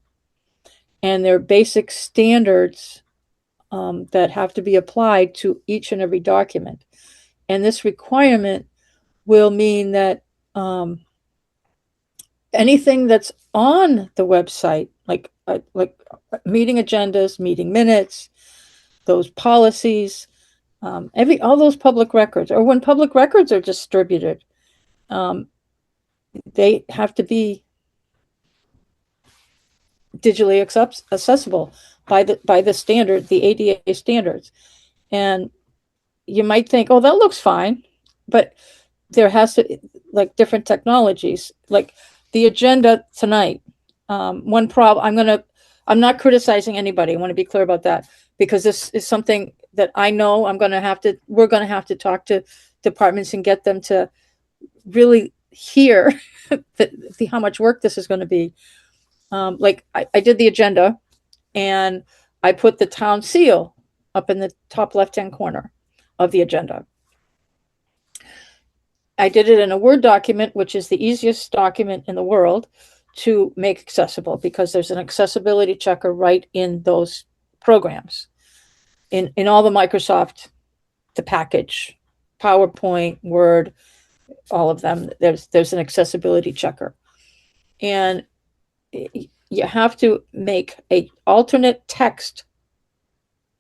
And there are basic standards that have to be applied to each and every document. And this requirement will mean that anything that's on the website, like meeting agendas, meeting minutes, those policies, all those public records, or when public records are distributed, they have to be digitally accessible by the standard, the ADA standards. And you might think, oh, that looks fine, but there has to, like, different technologies, like the agenda tonight. One problem, I'm not criticizing anybody. I want to be clear about that, because this is something that I know we're going to have to talk to departments and get them to really hear how much work this is going to be. Like I did the agenda and I put the town seal up in the top left-hand corner of the agenda. I did it in a Word document, which is the easiest document in the world to make accessible, because there's an accessibility checker right in those programs. In all the Microsoft, the package, PowerPoint, Word, all of them, there's an accessibility checker. And you have to make a alternate text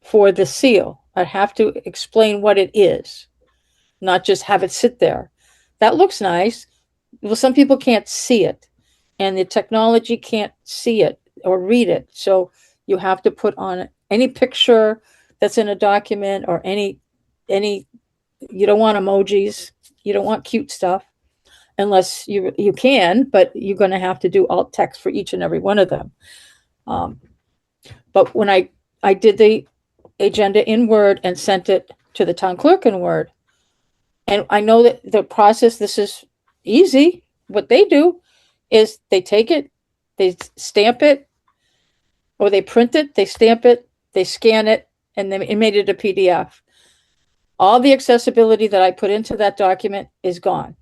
for the seal. I have to explain what it is, not just have it sit there. That looks nice. Well, some people can't see it, and the technology can't see it or read it. So you have to put on any picture that's in a document, or any, you don't want emojis, you don't want cute stuff, unless you can, but you're going to have to do alt text for each and every one of them. But when I did the agenda in Word and sent it to the town clerk in Word, and I know that the process, this is easy. What they do is they take it, they stamp it, or they print it, they stamp it, they scan it, and then it made it a PDF. All the accessibility that I put into that document is gone.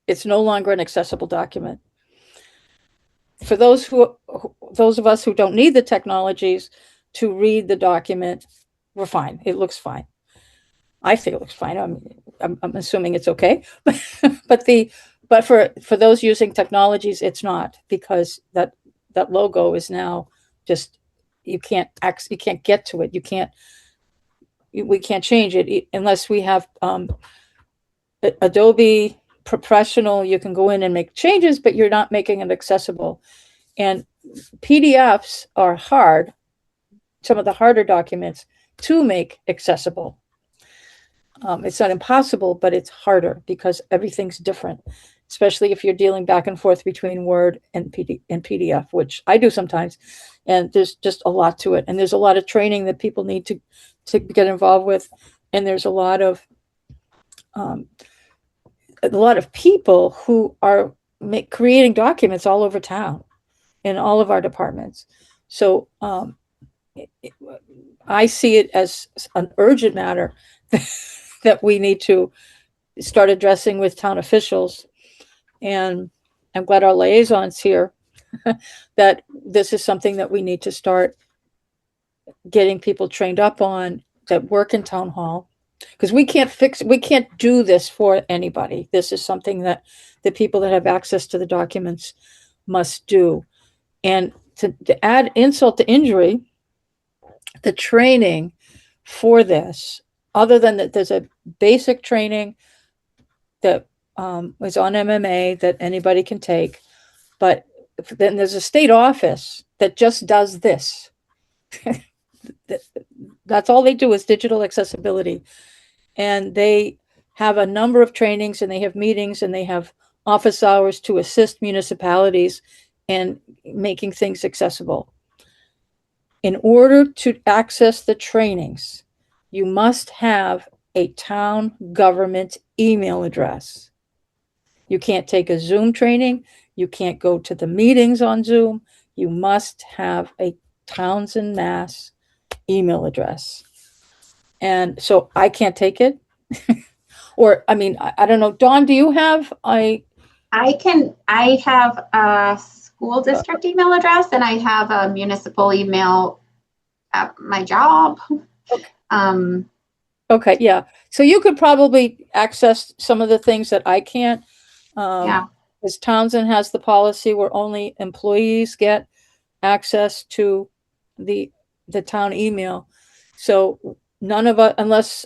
It's no longer an accessible document. For those of us who don't need the technologies to read the document, we're fine. It looks fine. I think it looks fine. I'm assuming it's okay. but for those using technologies, it's not, because that logo is now just, you can't get to it. We can't change it unless we have Adobe Professional. You can go in and make changes, but you're not making it accessible. And PDFs are hard, some of the harder documents to make accessible. It's not impossible, but it's harder because everything's different, especially if you're dealing back and forth between Word and PDF, which I do sometimes. And there's just a lot to it. And there's a lot of training that people need to get involved with. And there's a lot of people who are creating documents all over town in all of our departments. So I see it as an urgent matter that we need to start addressing with town officials. And I'm glad our liaison's here, that this is something that we need to start getting people trained up on that work in town hall. Because we can't do this for anybody. This is something that the people that have access to the documents must do. And to add insult to injury, the training for this, other than that there's a basic training that is on MMA that anybody can take, but then there's a state office that just does this. That's all they do is digital accessibility. And they have a number of trainings, and they have meetings, and they have office hours to assist municipalities in making things accessible. In order to access the trainings, you must have a town government email address. You can't take a Zoom training. You can't go to the meetings on Zoom. You must have a Townsend, Mass email address. And so I can't take it. Or, I mean, I don't know. Dawn, do you have? I have a school district email address, and I have a municipal email at my job. Okay, yeah. So you could probably access some of the things that I can't. Yeah. Because Townsend has the policy where only employees get access to the town email. So none of us, unless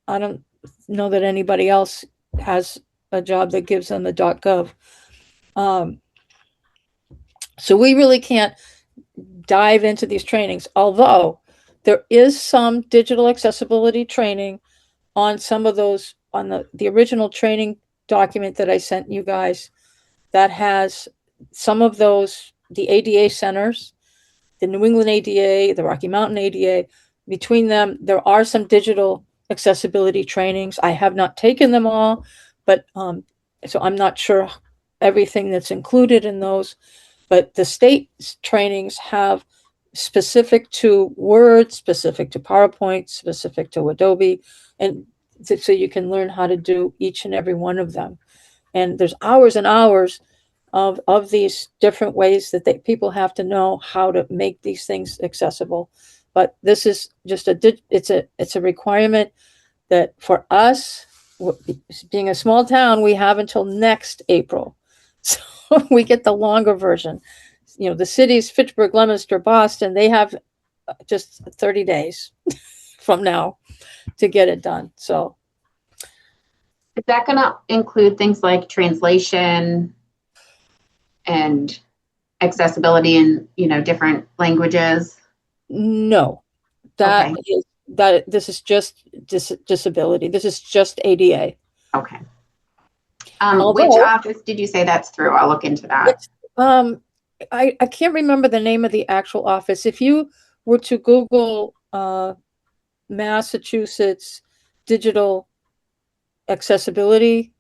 I don't know that anybody else has a job that gives them the .gov. So we really can't dive into these trainings, although there is some digital accessibility training on some of those, on the original training document that I sent you guys, that has some of those, the ADA centers, the New England ADA, the Rocky Mountain ADA. Between them, there are some digital accessibility trainings. I have not taken them all, but so I'm not sure everything that's included in those. But the state trainings have specific to Word, specific to PowerPoint, specific to Adobe, and so you can learn how to do each and every one of them. And there's hours and hours of these different ways that people have to know how to make these things accessible. But this is just it's a requirement that for us, being a small town, we have until next April. So we get the longer version. You know, the cities, Fitchburg, Leominster, Boston, they have just 30 days from now to get it done. So is that going to include things like translation and accessibility in, different languages? No, Okay. this is just disability. This is just ADA. Okay. Which office did you say that's through? I'll look into that. I can't remember the name of the actual office. If you were to Google Massachusetts digital accessibility,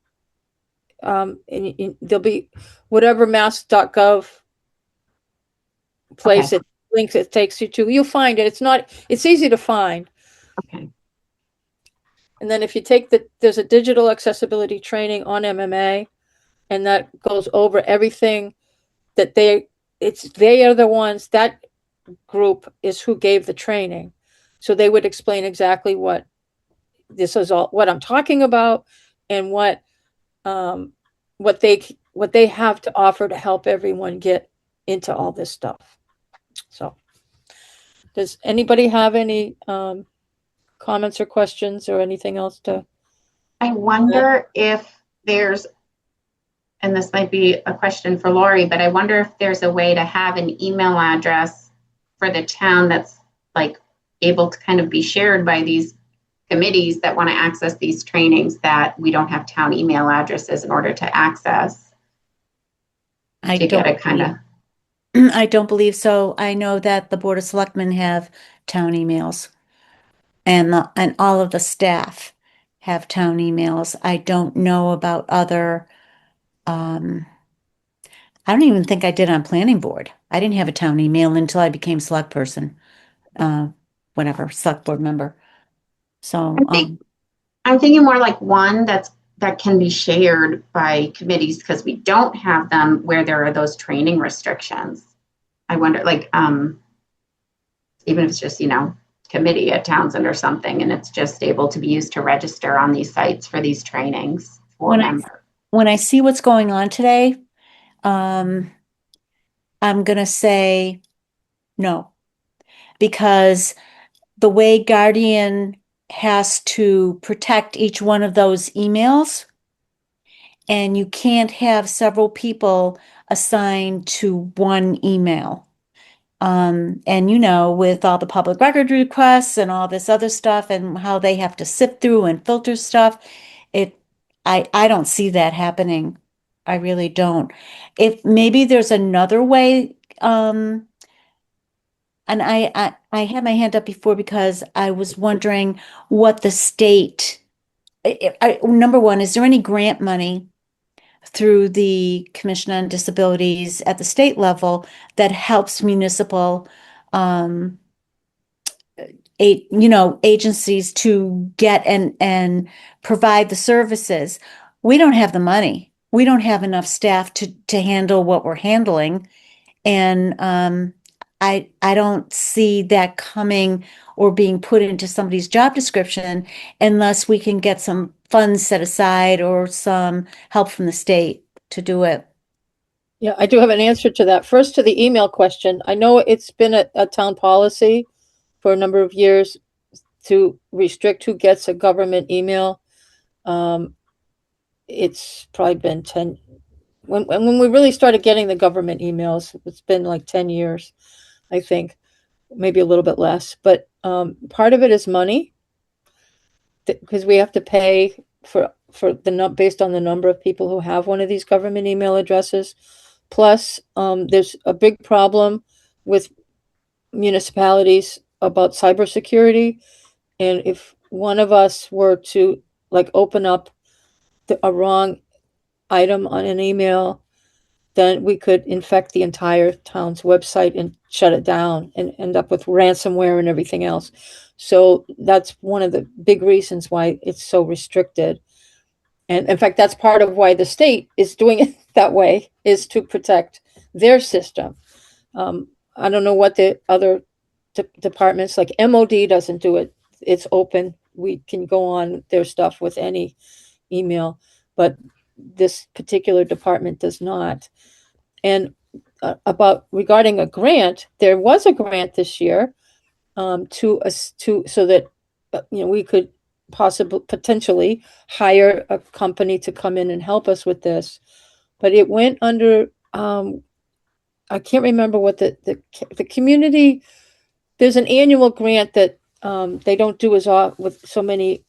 and there'll be whatever mass.gov place, it links, it takes you to, you'll find it. It's easy to find. Okay. And then if you take there's a digital accessibility training on MMA, and that goes over everything that they are the ones, that group is who gave the training. So they would explain exactly what this is all, what I'm talking about, and what they have to offer to help everyone get into all this stuff. So does anybody have any comments or questions or anything else to? I wonder if there's, and this might be a question for Lori, but I wonder if there's a way to have an email address for the town that's like able to kind of be shared by these committees that want to access these trainings, that we don't have town email addresses in order to access. I don't believe so. I know that the Board of Selectmen have town emails, and all of the staff have town emails. I don't know about other. I don't even think I did on planning board. I didn't have a town email until I became select person, select board member. So, I think I'm thinking more like one that can be shared by committees because we don't have them where there are those training restrictions. I wonder, like, even if it's just, committee at Townsend or something, and it's just able to be used to register on these sites for these trainings for when I members. when I see what's going on today, I'm gonna say no, because the way Guardian has to protect each one of those emails, and you can't have several people assigned to one email. And with all the public record requests and all this other stuff and how they have to sift through and filter stuff, I don't see that happening. I really don't. If maybe there's another way, and I had my hand up before because I was wondering what the state, number one, is there any grant money through the Commission on Disabilities at the state level that helps municipal um, agencies to get and provide the services? We don't have the money. We don't have enough staff to handle what we're handling. And I don't see that coming or being put into somebody's job description unless we can get some funds set aside or some help from the state to do it. Yeah, I do have an answer to that. First, to the email question, I know it's been a town policy for a number of years to restrict who gets a government email. It's probably been 10, when we really started getting the government emails, it's been like 10 years, I think, maybe a little bit less. But part of it is money, because we have to pay for based on the number of people who have one of these government email addresses. Plus, there's a big problem with municipalities about cybersecurity. And if one of us were to like open up a wrong item on an email, then we could infect the entire town's website and shut it down and end up with ransomware and everything else. So that's one of the big reasons why it's so restricted. And in fact, that's part of why the state is doing it that way, is to protect their system. I don't know what the other departments, like MOD doesn't do it. It's open. We can go on their stuff with any email, but this particular department does not. And regarding a grant, there was a grant this year so that we could potentially hire a company to come in and help us with this, but it went under I can't remember what the community. There's an annual grant that they don't do as with so many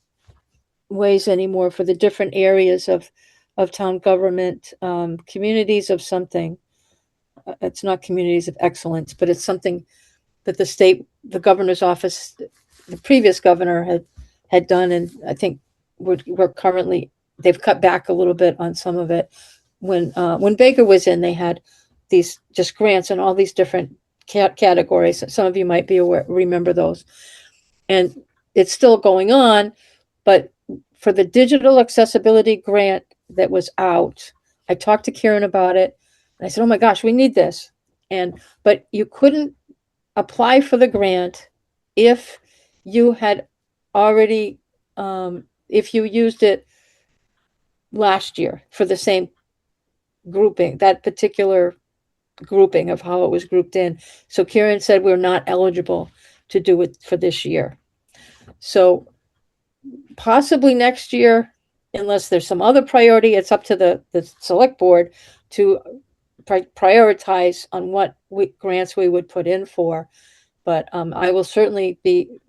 ways anymore for the different areas of town government, communities of something. It's not communities of excellence, but it's something that the governor's office, the previous governor had done, and I think we're currently, they've cut back a little bit on some of it. When Baker was in, they had these just grants and all these different categories. Some of you might be remember those, and it's still going on. But for the digital accessibility grant that was out, I talked to Karen about it, and I said, "Oh my gosh, we need this." But you couldn't apply for the grant if you had already, if you used it last year for the same grouping, that particular grouping of how it was grouped in. So Karen said we're not eligible to do it for this year. So possibly next year, unless there's some other priority, it's up to the select board to prioritize on what grants we would put in for. But I will certainly be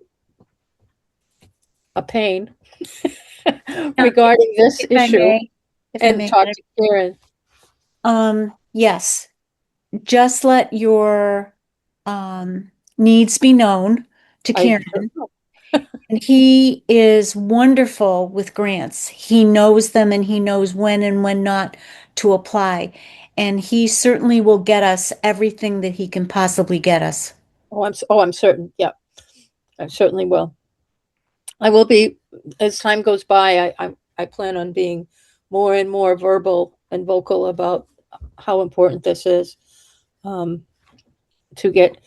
a pain regarding this issue and talk to Karen. Yes, just let your needs be known to Karen. And he is wonderful with grants. He knows them and he knows when and when not to apply. And he certainly will get us everything that he can possibly get us. I'm certain. Yeah, I certainly will. I will be, as time goes by, I plan on being more and more verbal and vocal about how important this is, to get,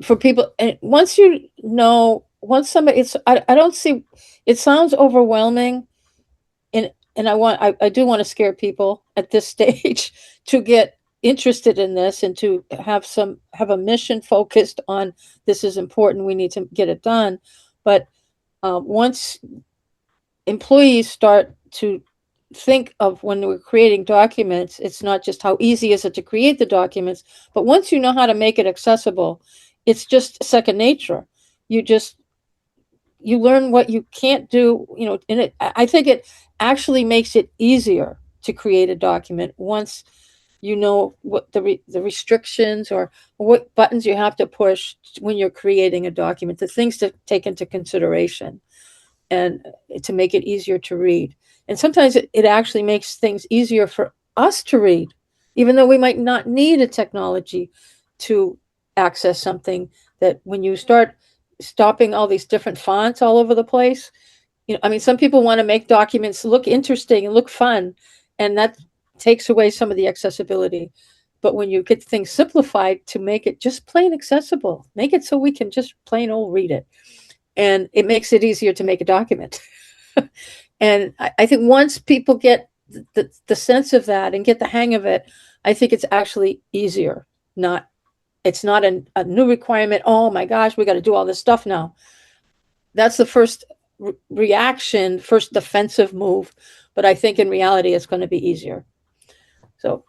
for people. And once you know, once somebody, I don't see, it sounds overwhelming. And I do want to scare people at this stage to get interested in this and to have a mission focused on this is important. We need to get it done. But once employees start to think of when we're creating documents, it's not just how easy is it to create the documents, but once you know how to make it accessible, it's just second nature. You learn what you can't do, in it. I think it actually makes it easier to create a document once you know what the restrictions or what buttons you have to push when you're creating a document, the things to take into consideration, and to make it easier to read. And sometimes it actually makes things easier for us to read, even though we might not need a technology to access something. That when you start stopping all these different fonts all over the place, I mean, some people want to make documents look interesting and look fun, and that takes away some of the accessibility. But when you get things simplified to make it just plain accessible, make it so we can just plain old read it, and it makes it easier to make a document. And I think once people get the sense of that and get the hang of it, I think it's actually easier. It's not a new requirement. Oh my gosh, we got to do all this stuff now. That's the first reaction, first defensive move. But I think in reality, it's going to be easier. So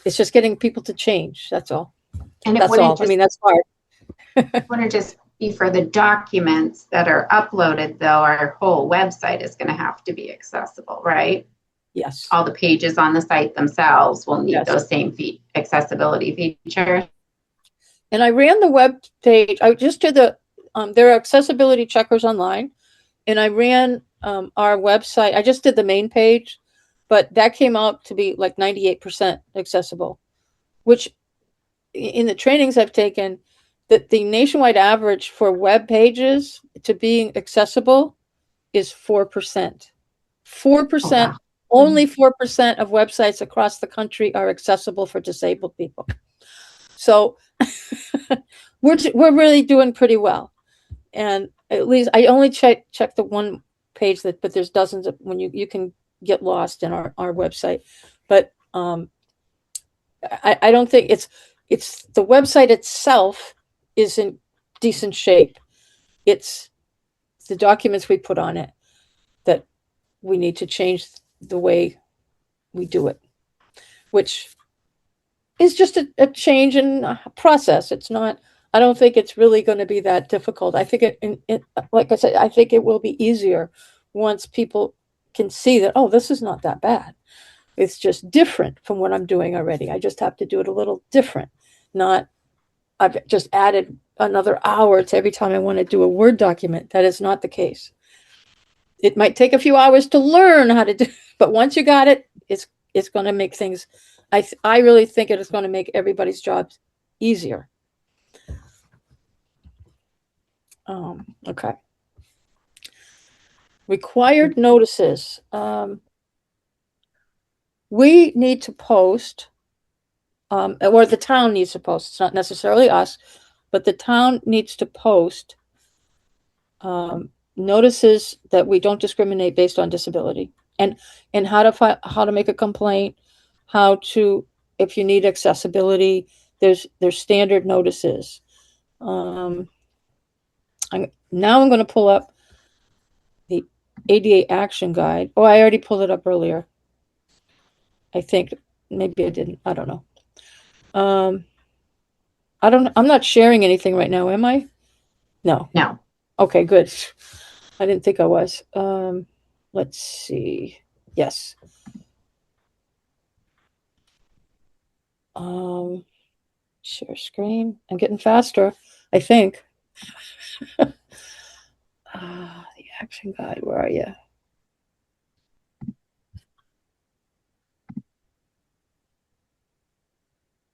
it's just getting people to change. That's all. And That's all. I mean, that's hard. It wouldn't just be for the documents that are uploaded, though. Our whole website is going to have to be accessible, right? Yes. All the pages on the site themselves will need Yes. those same accessibility features. And I ran the web page. I just did there are accessibility checkers online, and I ran our website. I just did the main page, but that came out to be like 98% accessible, which in the trainings I've taken, that the nationwide average for web pages to being accessible is 4%. 4%, wow. Only 4% of websites across the country are accessible for disabled people. So we're really doing pretty well. And at least I only check the one page but there's dozens of, when you can get lost in our website. But I don't think it's the website itself is in decent shape. It's the documents we put on it that we need to change the way we do it, which is just a change in process. It's not, I don't think it's really going to be that difficult. I think like I said, I think it will be easier once people can see that, oh, this is not that bad. It's just different from what I'm doing already. I just have to do it a little different. Not, I've just added another hour to every time I want to do a Word document. That is not the case. It might take a few hours to learn how to do, but once you got it, it's going to make things, I really think it is going to make everybody's jobs easier. Okay. Required notices. We need to post, or the town needs to post. It's not necessarily us, but the town needs to post notices that we don't discriminate based on disability, and how to make a complaint, how to, if you need accessibility, there's standard notices. I'm going to pull up the ADA action guide. Oh, I already pulled it up earlier. I think maybe I didn't. I don't know. I'm not sharing anything right now, am I? No. No. Okay, good. I didn't think I was. Let's see. Yes. Share screen. I'm getting faster, I think. The action guide, where are you?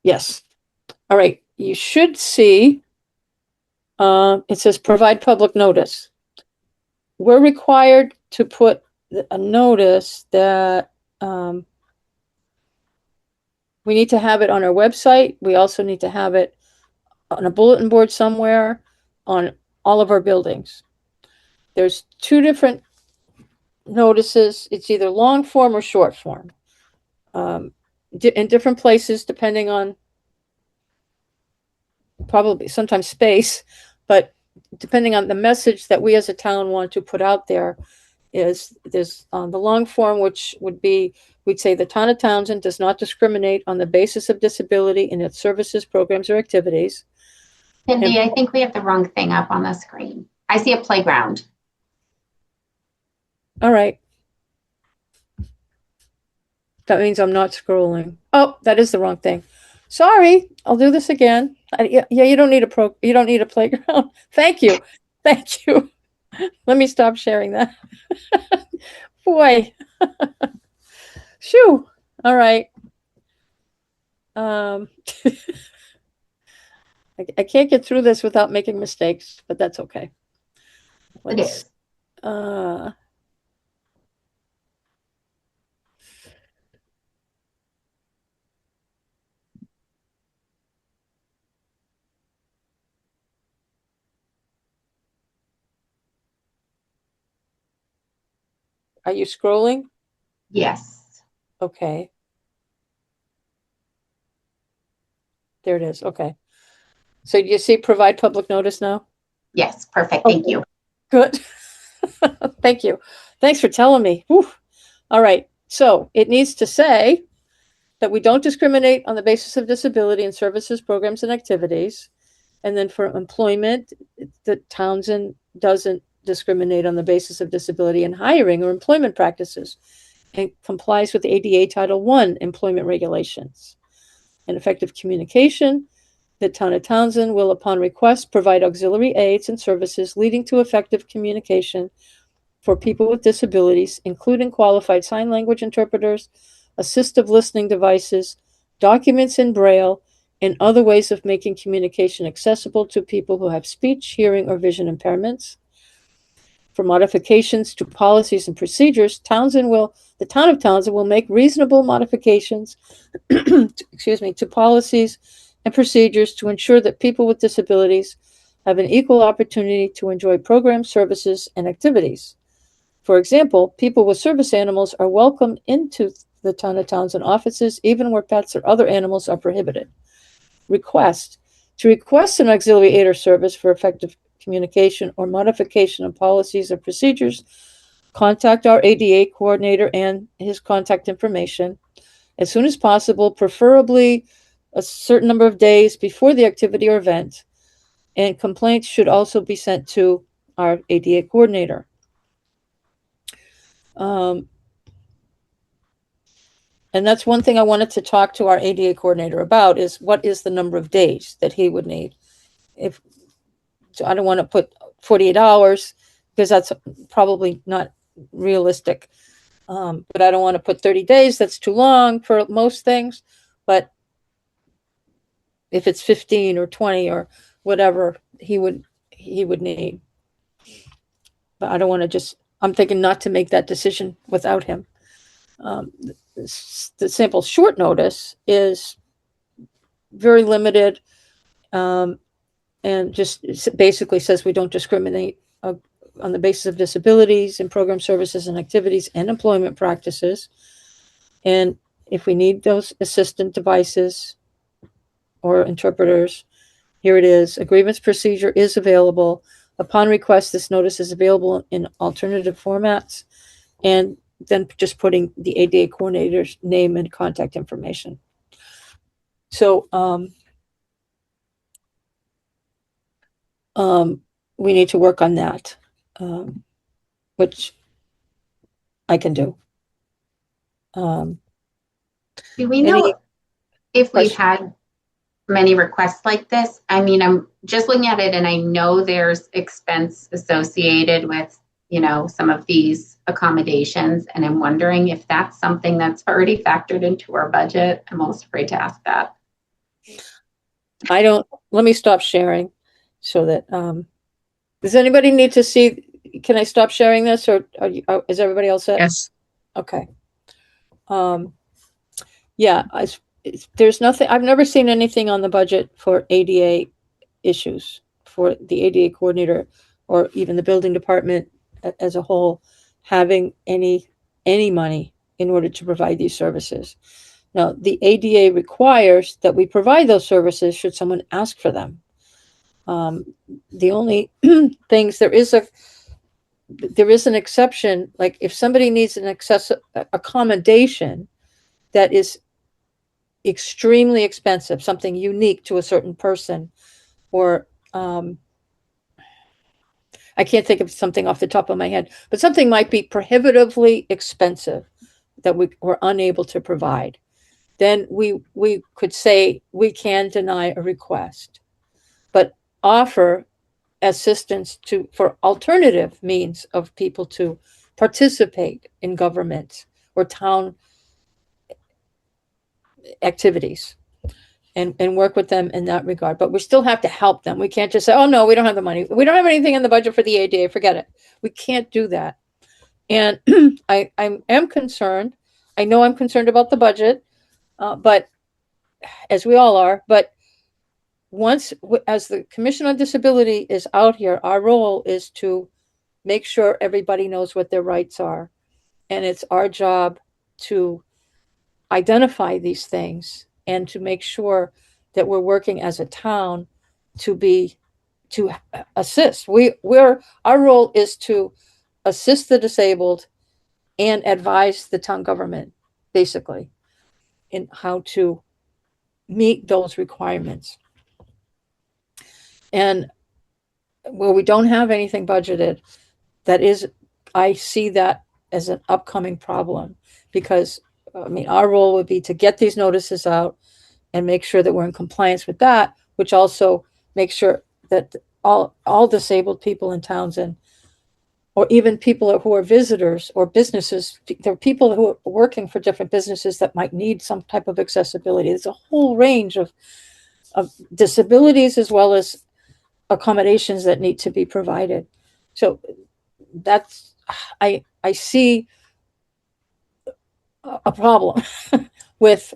Yes. All right. You should see, it says provide public notice. we're required to put a notice that, we need to have it on our website. We also need to have it on a bulletin board somewhere on all of our buildings. There's two different notices. It's either long form or short form. In different places, depending on probably sometimes space, but depending on the message that we as a town want to put out there, is there's the long form, which would be, we'd say the town of Townsend does not discriminate on the basis of disability in its services, programs, or activities. Cindy, I think we have the wrong thing up on the screen. I see a playground. All right. That means I'm not scrolling. Oh, that is the wrong thing. Sorry, I'll do this again. Yeah, you don't need a playground. Thank you. Thank you. Let me stop sharing that. Boy. Shoo. All right. I can't get through this without making mistakes, but that's okay. It is. Are you scrolling? Yes. Okay. There it is. Okay. So you see provide public notice now? Yes. Perfect. Thank you. Good. Thank you. Thanks for telling me. Whew. All right. So it needs to say that we don't discriminate on the basis of disability in services, programs, and activities. And then for employment, the Townsend doesn't discriminate on the basis of disability in hiring or employment practices and complies with ADA Title I employment regulations. And effective communication, the town of Townsend will, upon request, provide auxiliary aids and services leading to effective communication for people with disabilities, including qualified sign language interpreters, assistive listening devices, documents in Braille, and other ways of making communication accessible to people who have speech, hearing, or vision impairments. For modifications to policies and procedures, the town of Townsend will make reasonable modifications to policies and procedures to ensure that people with disabilities have an equal opportunity to enjoy programs, services, and activities. For example, people with service animals are welcomed into the town of Townsend offices, even where pets or other animals are prohibited. To request an auxiliary aid or service for effective communication or modification of policies or procedures, contact our ADA coordinator and his contact information as soon as possible, preferably a certain number of days before the activity or event, and complaints should also be sent to our ADA coordinator. And that's one thing I wanted to talk to our ADA coordinator about, is what is the number of days that he would need. So I don't want to put 48 hours because that's probably not realistic. But I don't want to put 30 days. That's too long for most things. But if it's 15 or 20 or whatever he would need. But I don't want to I'm thinking not to make that decision without him. The sample short notice is very limited, and just basically says we don't discriminate on the basis of disabilities in program services and activities and employment practices. And if we need those assistant devices or interpreters, here it is. A grievance procedure is available. Upon request, this notice is available in alternative formats, and then just putting the ADA coordinator's name and contact information. So we need to work on that, which I can do. Do we know if we've had many requests like this? I mean, I'm just looking at it and I know there's expense associated with, some of these accommodations. And I'm wondering if that's something that's already factored into our budget. I'm almost afraid to ask that. Let me stop sharing so that, does anybody need to see can I stop sharing this, or is everybody else set? Yes. Okay. Yeah, there's nothing, I've never seen anything on the budget for ADA issues, for the ADA coordinator, or even the building department as a whole, having any money in order to provide these services. Now, the ADA requires that we provide those services should someone ask for them. The only things, there is an exception, like if somebody needs an accommodation that is extremely expensive, something unique to a certain person, or I can't think of something off the top of my head, but something might be prohibitively expensive that we were unable to provide, then we could say we can deny a request, but offer assistance for alternative means of people to participate in government or town activities, and work with them in that regard. But we still have to help them. We can't just say, oh no, we don't have the money. We don't have anything in the budget for the ADA. Forget it. We can't do that. And I am concerned. I know I'm concerned about the budget, but as we all are, but as the Commission on Disability is out here, our role is to make sure everybody knows what their rights are. And it's our job to identify these things and to make sure that we're working as a town to assist. Our role is to assist the disabled and advise the town government, basically, in how to meet those requirements. And where we don't have anything budgeted, I see that as an upcoming problem, because our role would be to get these notices out and make sure that we're in compliance with that, which also makes sure that all disabled people in Townsend, or even people who are visitors or businesses, there are people who are working for different businesses that might need some type of accessibility. There's a whole range of disabilities as well as accommodations that need to be provided. So that's, I see a problem with,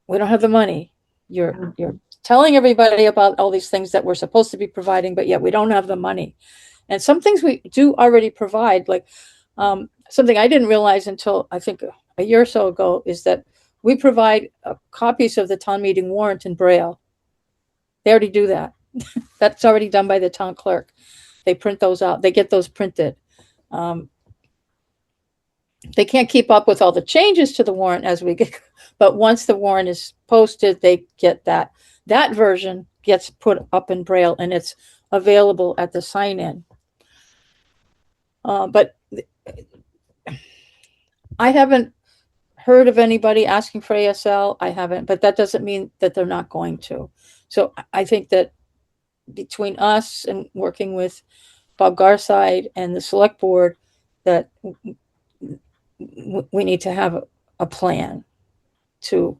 we don't have the money. You're telling everybody about all these things that we're supposed to be providing, but yet we don't have the money. And some things we do already provide, like something I didn't realize until I think a year or so ago, is that we provide copies of the town meeting warrant in Braille. They already do that. That's already done by the town clerk. They print those out. They get those printed. They can't keep up with all the changes to the warrant as we get, but once the warrant is posted, they get that. That version gets put up in Braille and it's available at the sign-in. But I haven't heard of anybody asking for ASL. I haven't, but that doesn't mean that they're not going to. So I think that between us and working with Bob Garside and the select board, that we need to have a plan to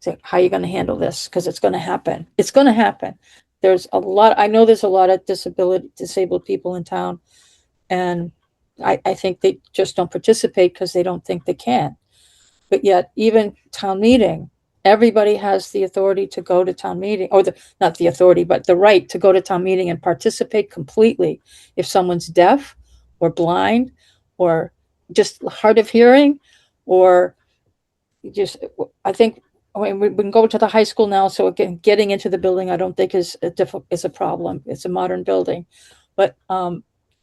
say, how are you going to handle this? Because it's going to happen. It's going to happen. I know there's a lot of disabled people in town, and I think they just don't participate because they don't think they can. But yet, even town meeting, everybody has the authority to go to town meeting, or not the authority, but the right to go to town meeting and participate completely. If someone's deaf or blind or just hard of hearing, or just, I think, we can go to the high school now. So again, getting into the building, I don't think is a problem. It's a modern building, but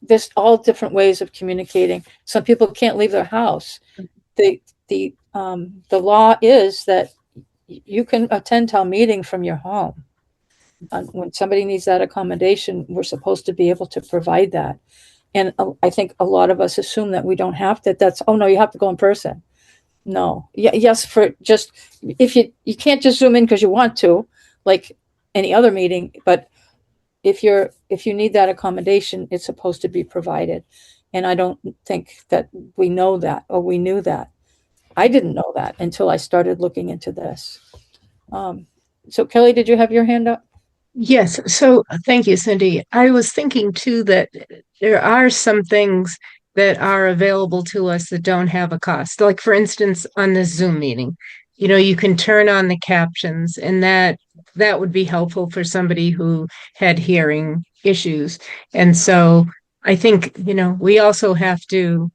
there's all different ways of communicating. Some people can't leave their house. The law is that you can attend town meeting from your home. When somebody needs that accommodation, we're supposed to be able to provide that. And I think a lot of us assume that we don't have to. Oh no, you have to go in person. No. Yes, for just, if you can't just zoom in because you want to, like any other meeting, but if you need that accommodation, it's supposed to be provided. And I don't think that we know that, or we knew that. I didn't know that until I started looking into this. So Kelly, did you have your hand up? Yes, so thank you, Cindy. I was thinking too that there are some things that are available to us that don't have a cost. Like for instance, on this Zoom meeting, you can turn on the captions and that would be helpful for somebody who had hearing issues. And so I think, we also have to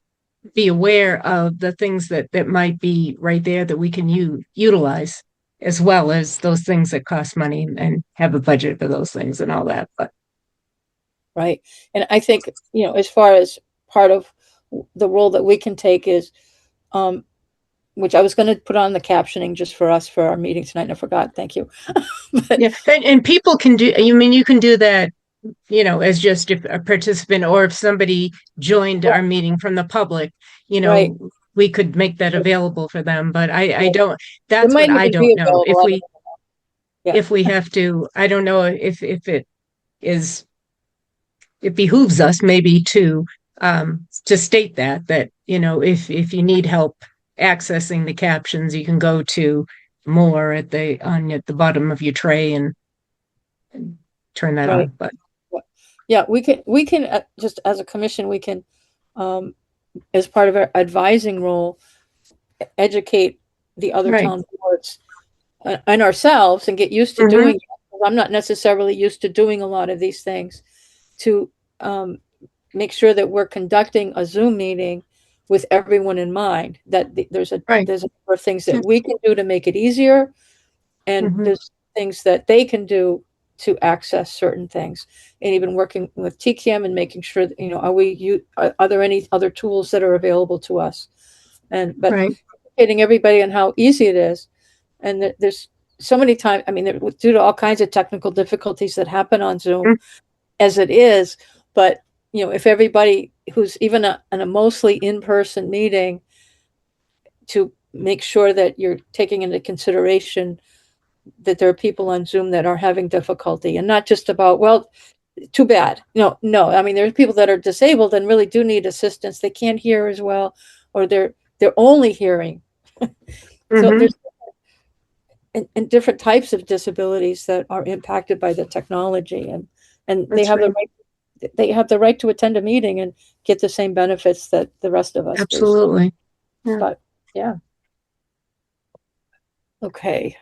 be aware of the things that might be right there that we can utilize, as well as those things that cost money and have a budget for those things and all that. But Right. And I think, as far as part of the role that we can take is, which I was going to put on the captioning just for us for our meeting tonight, and I forgot. Thank you. But, yeah, and people can do, you can do that, as just a participant, or if somebody joined our meeting from the public, Right. we could make that available for them. But I Right. don't, It that's might what I even be don't know. available. I don't know. Yeah. If we have to, I don't know if it behooves us maybe to state that if you need help accessing the captions, you can go to more at the bottom of your tray and turn that Right. on. But Yeah, we can just as a commission, we can, as part of our advising role, educate the other right. town boards and ourselves and get used to Mhm. doing it. I'm not necessarily used to doing a lot of these things, to make sure that we're conducting a Zoom meeting with everyone in mind, that there's a Right. number of things that we can do to make it easier, and Mhm. there's things that they can do to access certain things, and even working with TCAM and making sure that, are there any other tools that are available to us, but Right. educating everybody on how easy it is, and that there's so many times, I mean, due to all kinds of technical difficulties that happen on Zoom Mm. as it is, but if everybody who's even in a mostly in-person meeting, to make sure that you're taking into consideration that there are people on Zoom that are having difficulty, and not just about, well, too bad. No. I mean, there's people that are disabled and really do need assistance. They can't hear as well, or they're only hearing. So Mhm. there's and different types of disabilities that are impacted by the technology, and they That's have the right. right, to attend a meeting and get the same benefits that the rest of us do. Absolutely. Yeah. But yeah. Okay.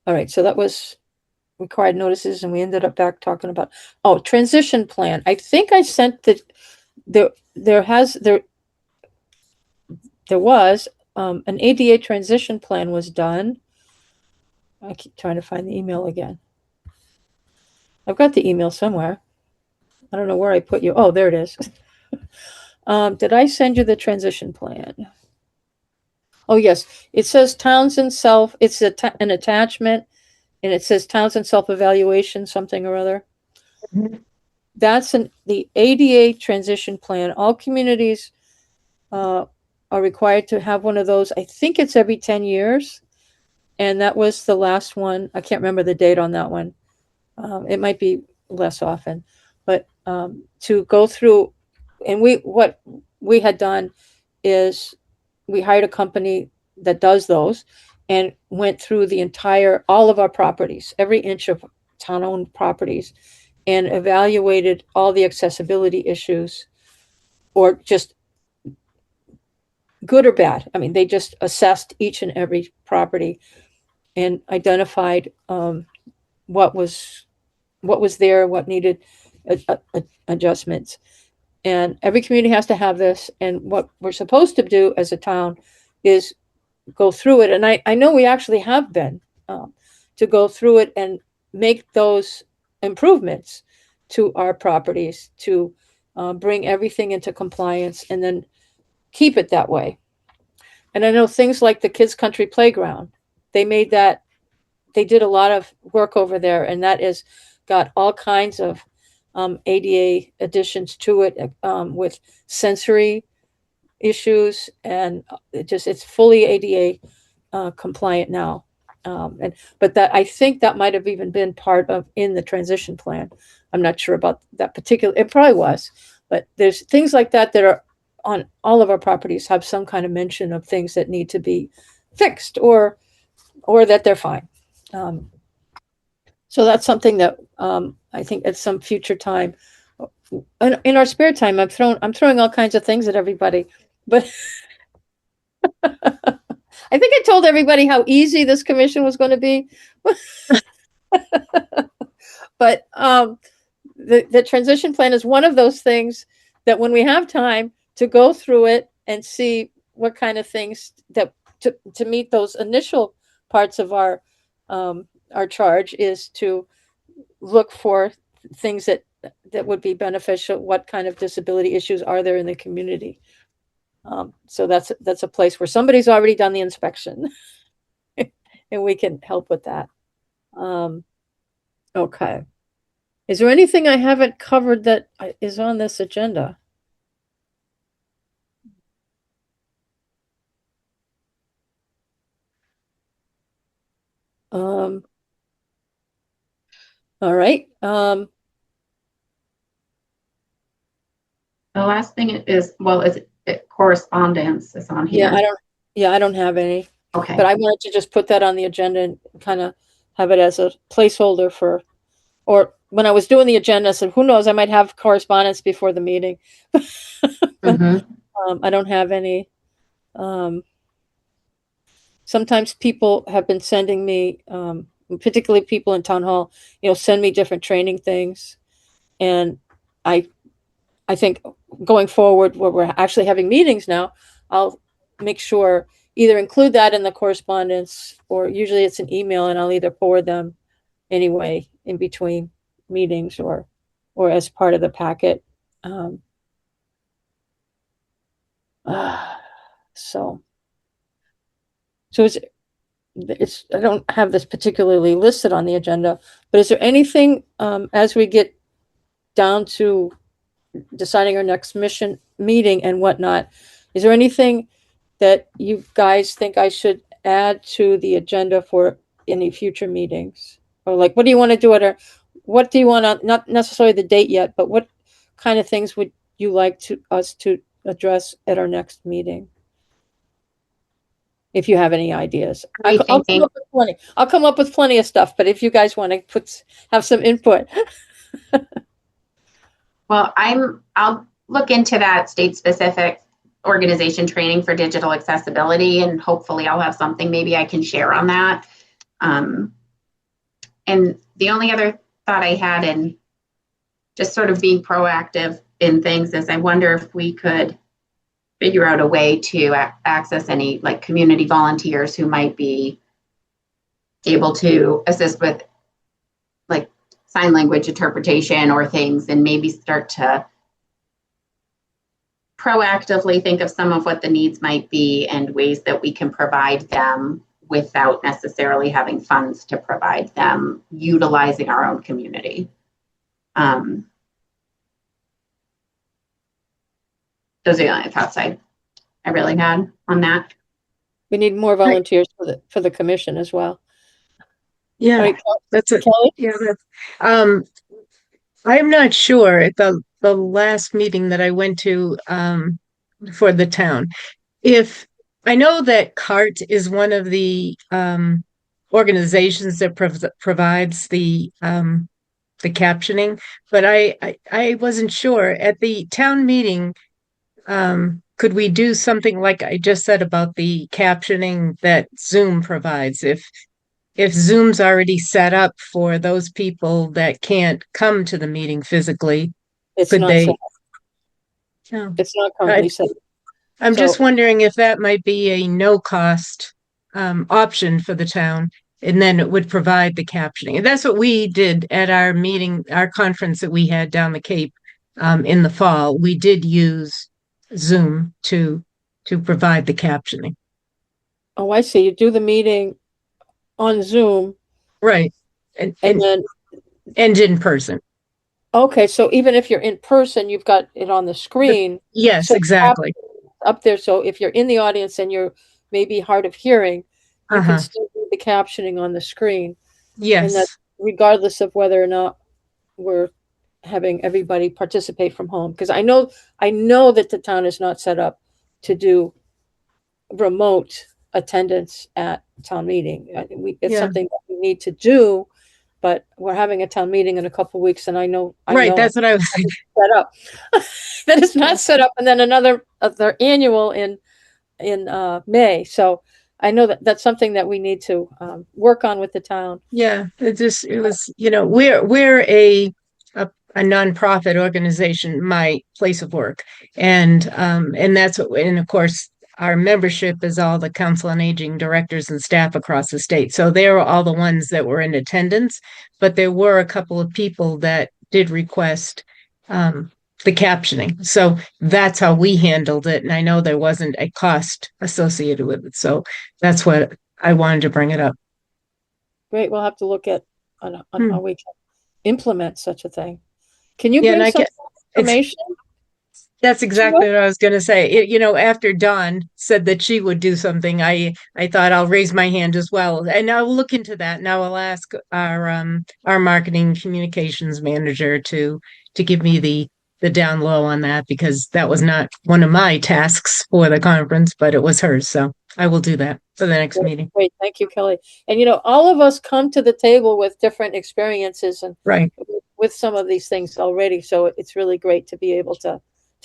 All right. So that was required notices, and we ended up back talking about, transition plan. I think I sent there was an ADA transition plan was done. I keep trying to find the email again. I've got the email somewhere. I don't know where I put you. Oh, there it is. Did I send you the transition plan? Oh, yes. It says Townsend self. It's an attachment, and it says Townsend self-evaluation, something or other. Mhm. That's the ADA transition plan. All communities are required to have one of those. I think it's every 10 years. And that was the last one. I can't remember the date on that one. It might be less often, but to go through, and what we had done is we hired a company that does those, and went through all of our properties, every inch of town-owned properties, and evaluated all the accessibility issues, or just good or bad. I mean, they just assessed each and every property and identified what was there, what needed adjustments. And every community has to have this. And what we're supposed to do as a town is go through it. And I know we actually have been, to go through it and make those improvements to our properties, to bring everything into compliance, and then keep it that way. And I know things like the Kids Country Playground, they did a lot of work over there, and that is got all kinds of ADA additions to it, with sensory issues, and it's fully ADA compliant now. But that, I think that might have even been part of in the transition plan. I'm not sure about that particular. It probably was, but there's things like that that are on all of our properties, have some kind of mention of things that need to be fixed or that they're fine. So that's something that I think at some future time, in our spare time, I'm throwing all kinds of things at everybody, but I think I told everybody how easy this commission was going to be. But the transition plan is one of those things that when we have time to go through it and see what kind of things that to meet those initial parts of our charge is to look for things that would be beneficial. What kind of disability issues are there in the community? So that's a place where somebody's already done the inspection and we can help with that. Okay. Is there anything I haven't covered that is on this agenda? All right. The last thing is, well, correspondence is on here. I don't have any, Okay. but I wanted to just put that on the agenda and kind of have it as a placeholder or when I was doing the agenda, I said, who knows, I might have correspondence before the meeting. I don't have any. Sometimes people have been sending me, particularly people in town hall, send me different training things. And I think going forward where we're actually having meetings now, I'll make sure either include that in the correspondence or usually it's an email and I'll either forward them anyway in between meetings or as part of the packet. So it's I don't have this particularly listed on the agenda, but is there anything as we get down to deciding our next meeting and whatnot, is there anything that you guys think I should add to the agenda for any future meetings? Or like, what do you want to do what do you want to, not necessarily the date yet, but what kind of things would you like us to address at our next meeting? If you have any ideas, I'll come up with plenty. I'll come up with plenty of stuff, but if you guys want to have some input. Well, I'll look into that state-specific organization training for digital accessibility, and hopefully I'll have something maybe I can share on that. And the only other thought I had, and just sort of being proactive in things, is I wonder if we could figure out a way to access any like community volunteers who might be able to assist with like sign language interpretation or things, and maybe start to proactively think of some of what the needs might be and ways that we can provide them without necessarily having funds to provide them, utilizing our own community. Those are the only thoughts I really had on that. We need more volunteers for the commission as well. Yeah, right, that's it. Kelly? Yeah, I'm not sure at the last meeting that I went to for the town. If I know that CART is one of the organizations that provides the captioning, but I wasn't sure at the town meeting. Could we do something like I just said about the captioning that Zoom provides? If Zoom's already set up for those people that can't come to the meeting physically, could they? No, it's not currently set. I'm just wondering if that might be a no-cost option for the town, and then it would provide the captioning. And that's what we did at our meeting, our conference that we had down the Cape in the fall. We did use Zoom to provide the captioning. Oh, I see. You do the meeting on Zoom, right? And then in person. Okay, so even if you're in person, you've got it on the screen. Yes, exactly. Up there, so if you're in the audience and you're maybe hard of hearing, you can still do the captioning on the screen. Yes. And that's regardless of whether or not we're having everybody participate from home. Because I know that the town is not set up to do remote attendance at town meeting. It's Yeah. something that we need to do, but we're having a town meeting in a couple weeks, and I know Right, that's what I was saying. set up. That is not set up, and then another their annual in May. So I know that that's something that we need to work on with the town. Yeah, it was, we're a nonprofit organization, my place of work. And that's what, and of course, our membership is all the council on aging directors and staff across the state. So they were all the ones that were in attendance, but there were a couple of people that did request the captioning. So that's how we handled it. And I know there wasn't a cost associated with it. So that's what I wanted to bring it up. Great, we'll have to look at on how we can implement such a thing. Can you Yeah, and bring I some get- information? That's exactly what I was going to say. After Dawn said that she would do something, I thought I'll raise my hand as well, and I'll look into that. And I will ask our marketing communications manager to give me the down low on that, because that was not one of my tasks for the conference, but it was hers. So I will do that for the next meeting. Great, thank you, Kelly. And all of us come to the table with different experiences and Right. with some of these things already. So it's really great to be able to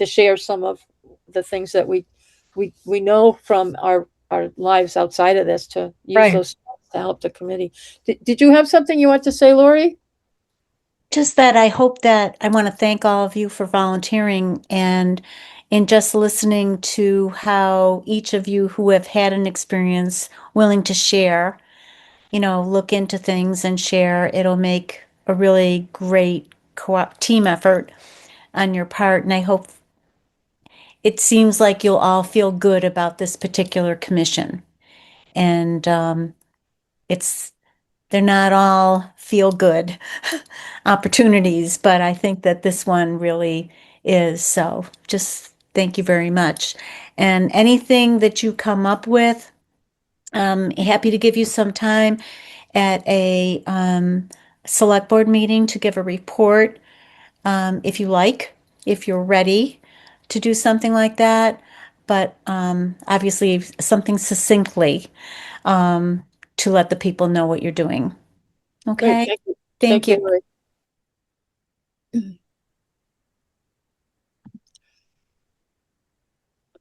share some of the things that we know from our lives outside of this, to use Right. those to help the committee. Did you have something you want to say, Lori? Just that I hope that I want to thank all of you for volunteering and in just listening to how each of you who have had an experience willing to share, look into things and share. It'll make a really great co-op team effort on your part. And I hope it seems like you'll all feel good about this particular commission. And they're not all feel good opportunities, but I think that this one really is. So just thank you very much. And anything that you come up with, happy to give you some time at a select board meeting to give a report, if you like, if you're ready to do something like that. But obviously something succinctly, to let the people know what you're doing. Okay. Great, thank you. Thank you. Lori.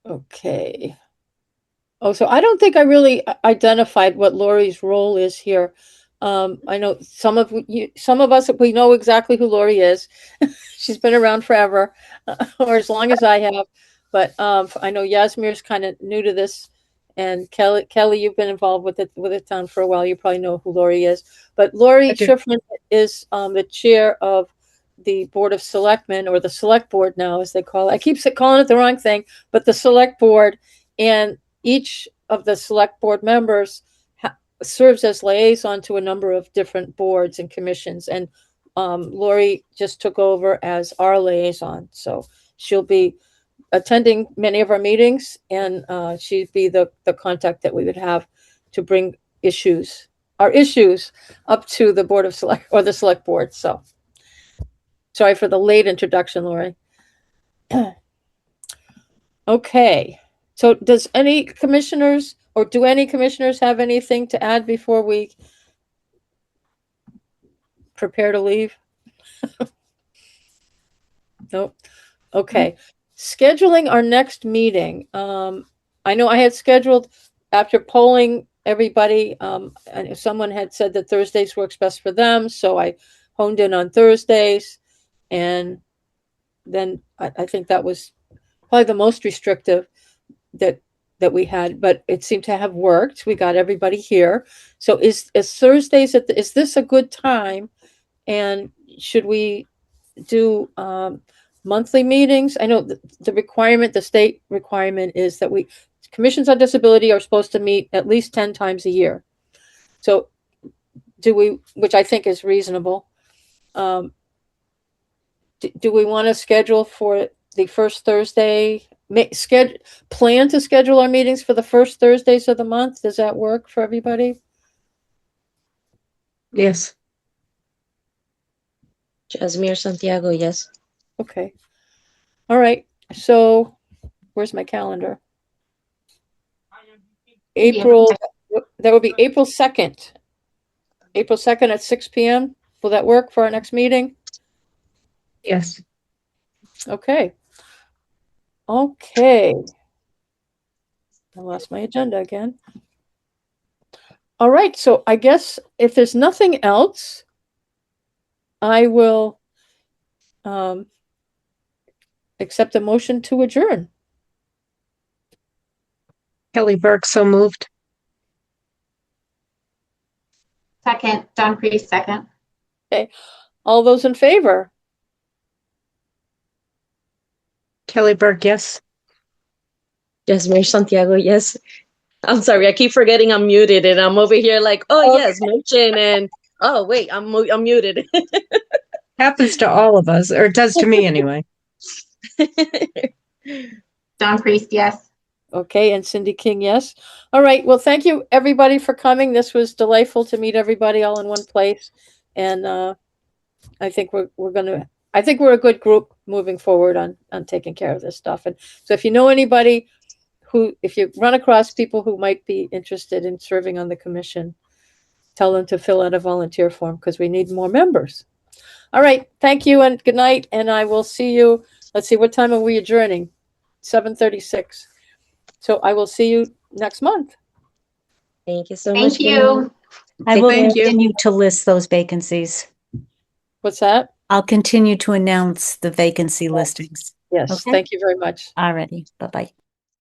Okay. Oh, so I don't think I really identified what Lori's role is here. I know some of us, we know exactly who Lori is. She's been around forever, or as long as I have. But I know Yasmir's kind of new to this, and Kelly, you've been involved with the town for a while. You probably know who Lori is. But Lori I do. Schiffman is the chair of the Board of Selectmen, or the Select Board now, as they call it. I keep calling it the wrong thing, but the Select Board, and each of the Select Board members serves as liaison to a number of different boards and commissions. And Lori just took over as our liaison. So she'll be attending many of our meetings, and she'd be the contact that we would have to bring our issues up to the Board of Select, or the Select Board. So sorry for the late introduction, Lori. Okay. So does any commissioners, or do any commissioners have anything to add before we prepare to leave? Nope. Okay. Scheduling our next meeting. I know I had scheduled, after polling everybody, and someone had said that Thursdays works best for them, so I honed in on Thursdays, and then I think that was probably the most restrictive that we had, but it seemed to have worked. We got everybody here. So is Thursdays is this a good time? And should we do monthly meetings? I know the state requirement is that commissions on disability are supposed to meet at least 10 times a year. So which I think is reasonable. Do we want to schedule for the first Thursday? Plan to schedule our meetings for the first Thursdays of the month. Does that work for everybody? Yes. Jasmine Santiago, yes. Okay. All right. So where's my calendar? April, that would be April 2nd. April 2nd at 6 p.m. Will that work for our next meeting? Yes. Okay. Okay. I lost my agenda again. All right, so I guess if there's nothing else, I will accept a motion to adjourn. Kelly Burke, so moved. Second, Don Priest, second. All those in favor? Kelly Burke, yes. Yasmir Santiago, yes. I'm sorry, I keep forgetting I'm muted, and I'm over here like, oh Okay. yes, motion, and oh wait, I'm muted. Happens to all of us, or it does to me anyway. Don Priest, yes. Okay, and Cindy King, yes. All right, well, thank you everybody for coming. This was delightful to meet everybody all in one place. And I think we're a good group moving forward on taking care of this stuff. And so if you know anybody if you run across people who might be interested in serving on the commission, tell them to fill out a volunteer form because we need more members. All right, thank you and good night. And I will see you. Let's see, what time are we adjourning? 7:36. So I will see you next month. Thank you so much. Thank you. I will Thank you. continue to list those vacancies. What's that? I'll continue to announce the vacancy listings. Yes, Okay. thank you very much. Alrighty, bye-bye.